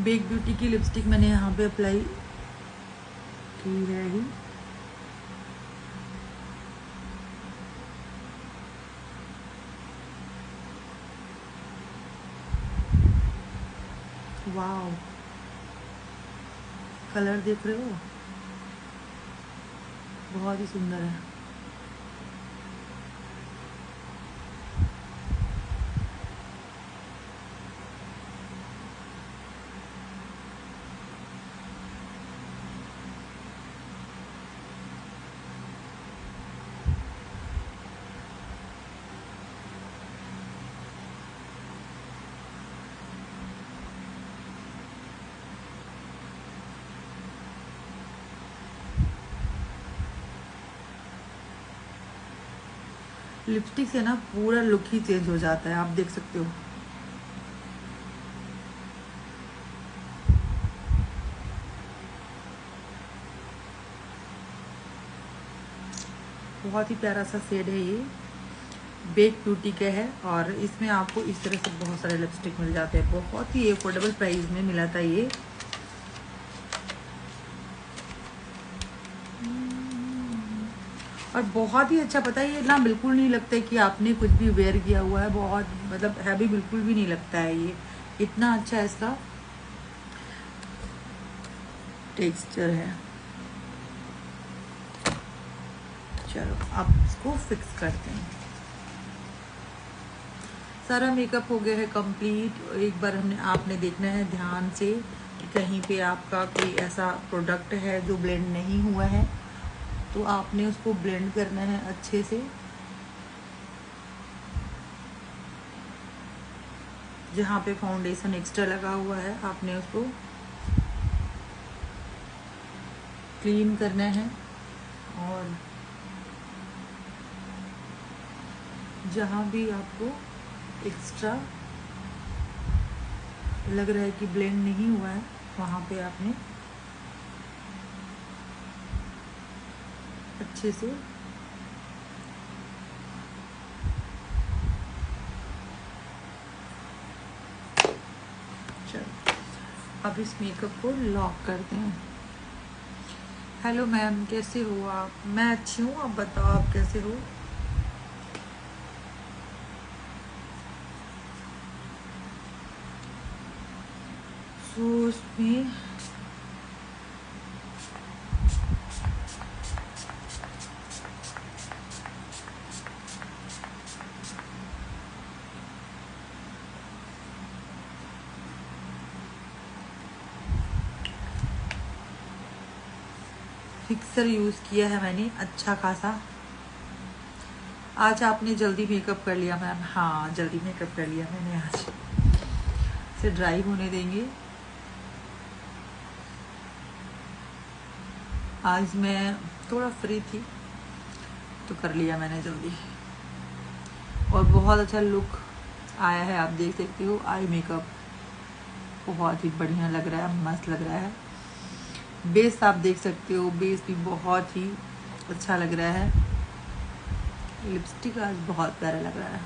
बिग ब्यूटी की लिपस्टिक मैंने यहाँ पे अप्लाई की है ही। वाओ, कलर देख रहे हो, बहुत ही सुंदर है। लिपस्टिक से ना पूरा लुक ही चेंज हो जाता है, आप देख सकते हो। बहुत ही प्यारा सा शेड है ये, बेक ब्यूटी के है। और इसमें आपको इस तरह से बहुत सारे लिपस्टिक मिल जाते हैं, बहुत ही अफोर्डेबल प्राइस में मिला था ये। और बहुत ही अच्छा, पता है ये ना बिल्कुल नहीं लगता है कि आपने कुछ भी वेयर किया हुआ है, बहुत मतलब हैवी बिल्कुल भी नहीं लगता है ये, इतना अच्छा है इसका टेक्सचर है। चलो अब इसको फिक्स करते हैं। सारा मेकअप हो गया है कंप्लीट। एक बार आपने देखना है ध्यान से कि कहीं पे आपका कोई ऐसा प्रोडक्ट है जो ब्लेंड नहीं हुआ है, तो आपने उसको ब्लेंड करना है अच्छे से। जहाँ पे फाउंडेशन एक्स्ट्रा लगा हुआ है आपने उसको क्लीन करना है, और जहाँ भी आपको एक्स्ट्रा लग रहा है कि ब्लेंड नहीं हुआ है, वहाँ पे आपने अच्छे से चलो अब इस मेकअप को लॉक करते हैं। हेलो मैम, कैसे हो आप? मैं अच्छी हूँ, आप बताओ आप कैसे हो? सो उसमें फिक्सर यूज़ किया है मैंने अच्छा खासा। आज आपने जल्दी मेकअप कर लिया मैम? हाँ, जल्दी मेकअप कर लिया मैंने आज। इसे ड्राई होने देंगे। आज मैं थोड़ा फ्री थी तो कर लिया मैंने जल्दी, और बहुत अच्छा लुक आया है। आप देख सकते हो आई मेकअप बहुत ही बढ़िया लग रहा है, मस्त लग रहा है। बेस आप देख सकते हो, बेस भी बहुत ही अच्छा लग रहा है। लिपस्टिक आज बहुत प्यारा लग रहा है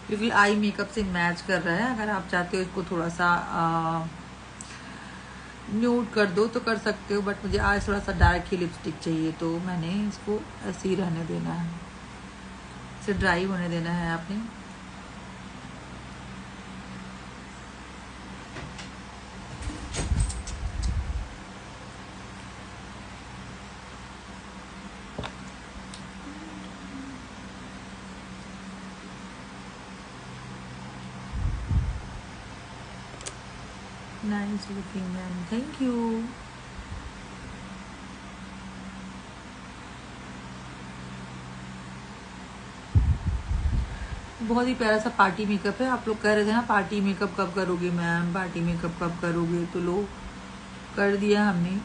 क्योंकि आई मेकअप से मैच कर रहा है। अगर आप चाहते हो इसको थोड़ा सा न्यूड कर दो तो कर सकते हो, बट मुझे आज थोड़ा सा डार्क ही लिपस्टिक चाहिए, तो मैंने इसको ऐसे ही रहने देना है, इसे ड्राई होने देना है आपने। Nice looking ma'am, thank you. बहुत ही प्यारा सा पार्टी मेकअप है। आप लोग कह रहे थे ना पार्टी मेकअप कब करोगे मैम, पार्टी मेकअप कब करोगे, तो लो कर दिया हमने।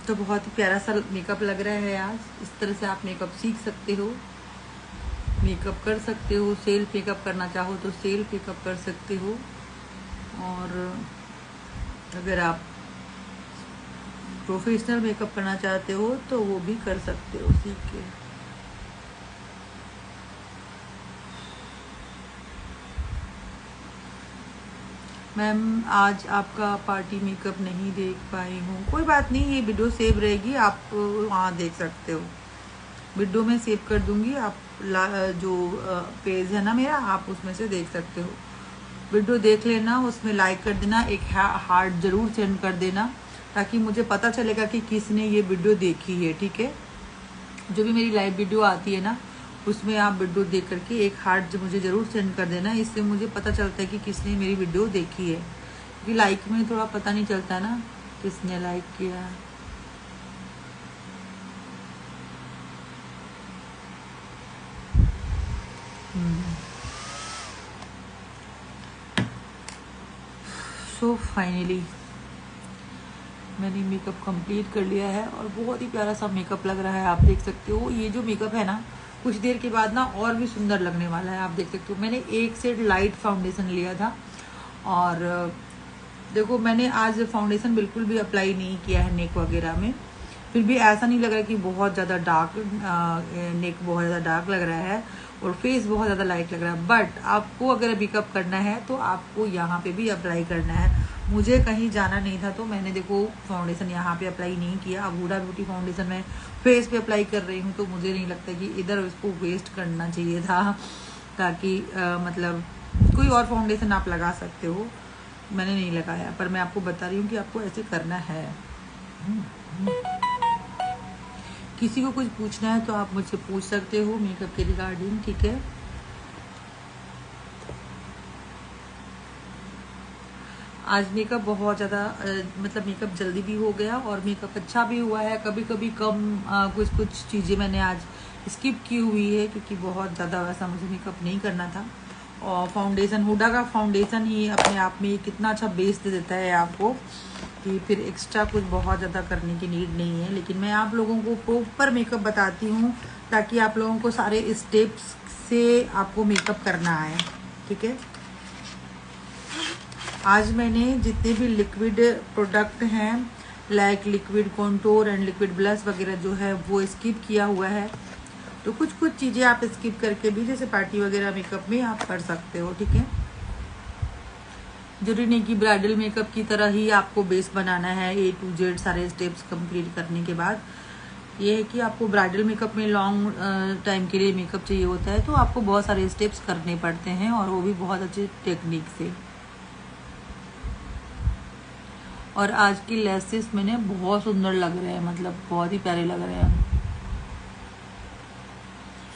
तो बहुत ही प्यारा सा मेकअप लग रहा है आज। इस तरह से आप मेकअप सीख सकते हो, मेकअप कर सकते हो। सेल्फ मेकअप करना चाहो तो सेल्फ मेकअप कर सकते हो, और अगर आप प्रोफेशनल मेकअप करना चाहते हो तो वो भी कर सकते हो सीख के। मैम आज आपका पार्टी मेकअप नहीं देख पाई हूँ, कोई बात नहीं, ये वीडियो सेव रहेगी, आप वहाँ देख सकते हो। वीडियो में सेव कर दूंगी, आप जो पेज है ना मेरा, आप उसमें से देख सकते हो। वीडियो देख लेना, उसमें लाइक कर देना, एक हार्ट जरूर सेंड कर देना, ताकि मुझे पता चलेगा कि किसने ये वीडियो देखी है। ठीक है, जो भी मेरी लाइव वीडियो आती है ना, उसमें आप वीडियो देख करके एक हार्ट मुझे ज़रूर सेंड कर देना, इससे मुझे पता चलता है कि किसने मेरी वीडियो देखी है। क्योंकि लाइक में थोड़ा पता नहीं चलता ना किसने लाइक किया। सो फाइनली मैंने मेकअप कंप्लीट कर लिया है, और बहुत ही प्यारा सा मेकअप लग रहा है, आप देख सकते हो। ये जो मेकअप है ना, कुछ देर के बाद ना और भी सुंदर लगने वाला है, आप देख सकते हो। मैंने एक सेट लाइट फाउंडेशन लिया था, और देखो मैंने आज फाउंडेशन बिल्कुल भी अप्लाई नहीं किया है नेक वगैरह में, फिर भी ऐसा नहीं लग रहा कि बहुत ज़्यादा डार्क, नेक बहुत ज़्यादा डार्क लग रहा है और फेस बहुत ज़्यादा लाइट लग रहा है। बट आपको अगर मेकअप करना है तो आपको यहाँ पे भी अप्लाई करना है। मुझे कहीं जाना नहीं था, तो मैंने देखो फाउंडेशन यहाँ पे अप्लाई नहीं किया। अब हुडा ब्यूटी फाउंडेशन मैं फेस पे अप्लाई कर रही हूँ, तो मुझे नहीं लगता कि इधर इसको वेस्ट करना चाहिए था, ताकि मतलब कोई और फाउंडेशन आप लगा सकते हो। मैंने नहीं लगाया, पर मैं आपको बता रही हूँ कि आपको ऐसे करना है। किसी को कुछ पूछना है तो आप मुझसे पूछ सकते हो मेकअप के रिगार्डिंग, ठीक है। आज मेकअप बहुत ज़्यादा मतलब मेकअप जल्दी भी हो गया और मेकअप अच्छा भी हुआ है। कभी कभी कम कुछ चीज़ें मैंने आज स्किप की हुई है, क्योंकि बहुत ज़्यादा वैसा मुझे मेकअप नहीं करना था। और फाउंडेशन, हुडा का फाउंडेशन ही अपने आप में कितना अच्छा बेस दे देता है आपको, कि फिर एक्स्ट्रा कुछ बहुत ज़्यादा करने की नीड नहीं है। लेकिन मैं आप लोगों को प्रॉपर मेकअप बताती हूँ, ताकि आप लोगों को सारे स्टेप्स से आपको मेकअप करना है, ठीक है। आज मैंने जितने भी लिक्विड प्रोडक्ट हैं, like liquid contour and liquid blush वगैरह जो है वो स्किप किया हुआ है। तो कुछ चीज़ें आप स्किप करके भी, जैसे पार्टी वगैरह मेकअप में आप कर सकते हो, ठीक है। जरूरी नहीं कि ब्राइडल मेकअप की तरह ही आपको बेस बनाना है A to Z सारे स्टेप्स कंप्लीट करने के बाद। ये है कि आपको ब्राइडल मेकअप में लॉन्ग टाइम के लिए मेकअप चाहिए होता है, तो आपको बहुत सारे स्टेप्स करने पड़ते हैं, और वो भी बहुत अच्छे टेक्निक से। और आज की लेसेस मैंने बहुत सुंदर लग रहे हैं, मतलब बहुत ही प्यारे लग रहे हैं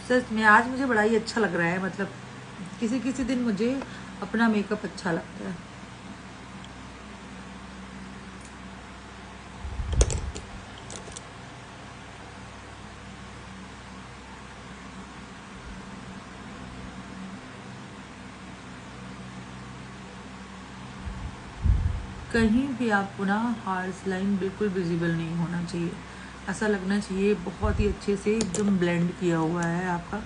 सच में। आज मुझे बड़ा ही अच्छा लग रहा है, मतलब किसी किसी दिन मुझे अपना मेकअप अच्छा लगता है। कहीं भी आपको ना हार्श लाइन बिल्कुल विजिबल नहीं होना चाहिए, ऐसा लगना चाहिए बहुत ही अच्छे से एकदम ब्लेंड किया हुआ है आपका।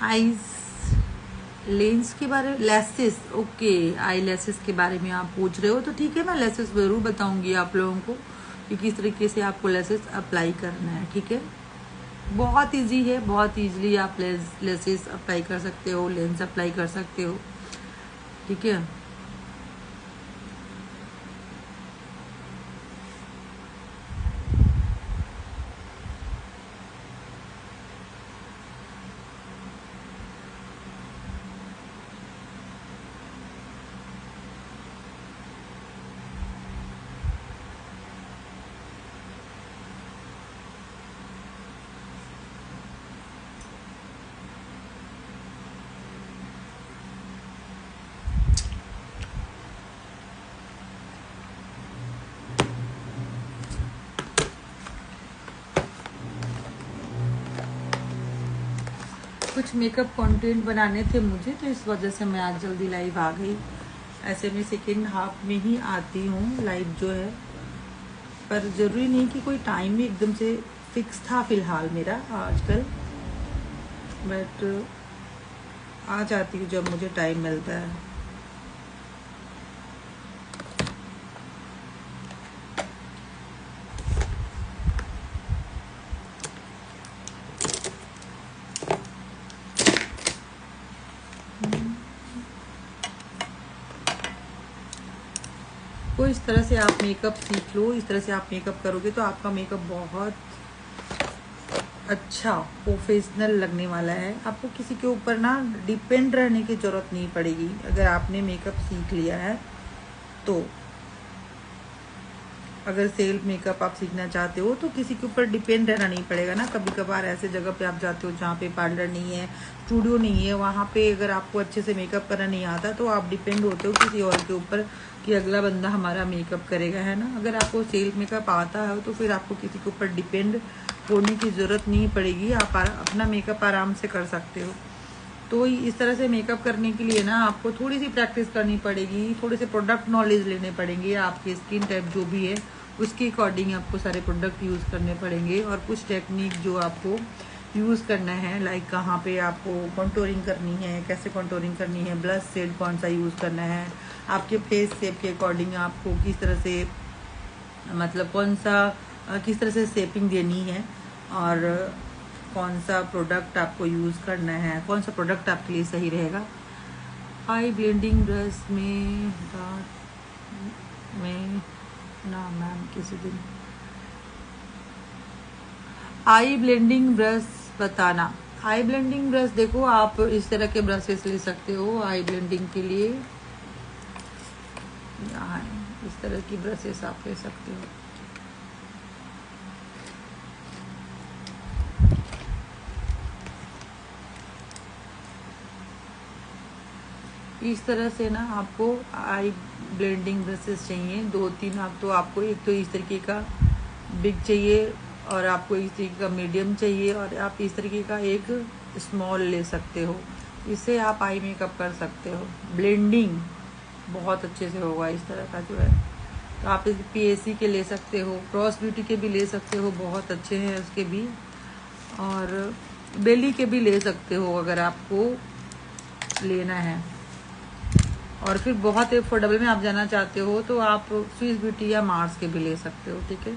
आईज लेंस के बारे में, लेसेस, ओके, आई लेसेस के बारे में आप पूछ रहे हो, तो ठीक है, मैं लेसेस ज़रूर बताऊंगी आप लोगों को कि किस तरीके से आपको लेसेस अप्लाई करना है, ठीक है। बहुत इजी है, बहुत इजीली आप लेसेस अप्लाई कर सकते हो, लेंस अप्लाई कर सकते हो, ठीक है। कुछ मेकअप कंटेंट बनाने थे मुझे, तो इस वजह से मैं आज जल्दी लाइव आ गई। ऐसे मैं सेकेंड हाफ में ही आती हूँ लाइव जो है, पर ज़रूरी नहीं कि कोई टाइम भी एकदम से फिक्स था फ़िलहाल मेरा आजकल, बट आ जाती हूँ जब मुझे टाइम मिलता है। तो इस तरह से आप मेकअप सीख लो, इस तरह से आप मेकअप करोगे तो आपका मेकअप बहुत अच्छा प्रोफेशनल लगने वाला है। आपको किसी के ऊपर ना डिपेंड रहने की ज़रूरत नहीं पड़ेगी अगर आपने मेकअप सीख लिया है तो। अगर सेल्फ मेकअप आप सीखना चाहते हो तो किसी के ऊपर डिपेंड रहना नहीं पड़ेगा ना। कभी कभार ऐसे जगह पे आप जाते हो जहाँ पे पार्लर नहीं है, स्टूडियो नहीं है, वहाँ पे अगर आपको अच्छे से मेकअप करना नहीं आता तो आप डिपेंड होते हो किसी और के ऊपर कि अगला बंदा हमारा मेकअप करेगा, है ना। अगर आपको सेल्फ मेकअप आता है तो फिर आपको किसी के ऊपर डिपेंड होने की ज़रूरत नहीं पड़ेगी, आप अपना मेकअप आराम से कर सकते हो। तो इस तरह से मेकअप करने के लिए ना आपको थोड़ी सी प्रैक्टिस करनी पड़ेगी, थोड़े से प्रोडक्ट नॉलेज लेने पड़ेंगे, आपकी स्किन टाइप जो भी है उसके अकॉर्डिंग आपको सारे प्रोडक्ट यूज़ करने पड़ेंगे, और कुछ टेक्निक जो आपको यूज़ करना है, लाइक कहाँ पे आपको कंटूरिंग करनी है, कैसे कंटूरिंग करनी है, ब्लश शेड कौन सा यूज़ करना है, आपके फेस शेप के अकॉर्डिंग आपको किस तरह से मतलब किस तरह से शेपिंग देनी है, और कौन सा प्रोडक्ट आपको यूज़ करना है, कौन सा प्रोडक्ट आपके लिए सही रहेगा। आई ब्लेंडिंग ब्रश में ना मैम किसी दिन आई ब्लेंडिंग ब्रश बताना। आई ब्लेंडिंग ब्रश देखो, आप इस तरह के ब्रशेस ले सकते हो आई ब्लेंडिंग के लिए, यहाँ इस तरह की ब्रशेस आप ले सकते हो। इस तरह से ना आपको आई ब्लेंडिंग ब्रशेस चाहिए 2-3। आप तो आपको एक तो इस तरीके का बिग चाहिए, और आपको इस तरीके का मीडियम चाहिए, और आप इस तरीके का एक स्मॉल ले सकते हो। इससे आप आई मेकअप कर सकते हो, ब्लेंडिंग बहुत अच्छे से होगा इस तरह का जो है। तो आप इस PAC के ले सकते हो, क्रॉस ब्यूटी के भी ले सकते हो, बहुत अच्छे हैं उसके भी, और बेली के भी ले सकते हो अगर आपको लेना है। और फिर बहुत अफोर्डेबल में आप जाना चाहते हो तो आप स्विस ब्यूटी या मार्स के भी ले सकते हो, ठीक है।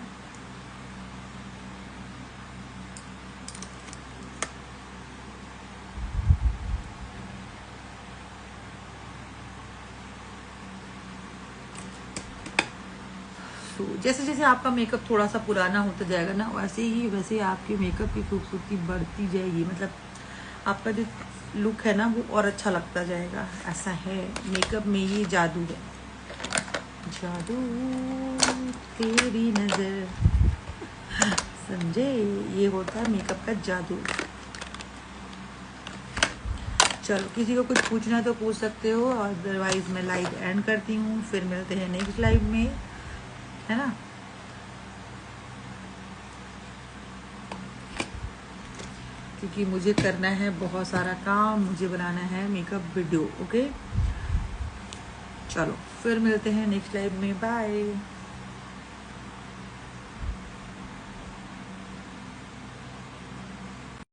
जैसे जैसे आपका मेकअप थोड़ा सा पुराना होता जाएगा ना, वैसे आपके मेकअप की खूबसूरती बढ़ती जाएगी, मतलब आपका जो लुक है ना वो और अच्छा लगता जाएगा। ऐसा है मेकअप में, ये जादू है, जादू तेरी नजर समझे, ये होता है मेकअप का जादू। चलो, किसी को कुछ पूछना है तो पूछ सकते हो, अदरवाइज मैं लाइव एंड करती हूँ, फिर मिलते हैं नेक्स्ट लाइव में, है ना। क्योंकि मुझे करना है बहुत सारा काम, मुझे बनाना है मेकअप वीडियो, ओके। चलो फिर मिलते हैं नेक्स्ट लाइव में, बाय।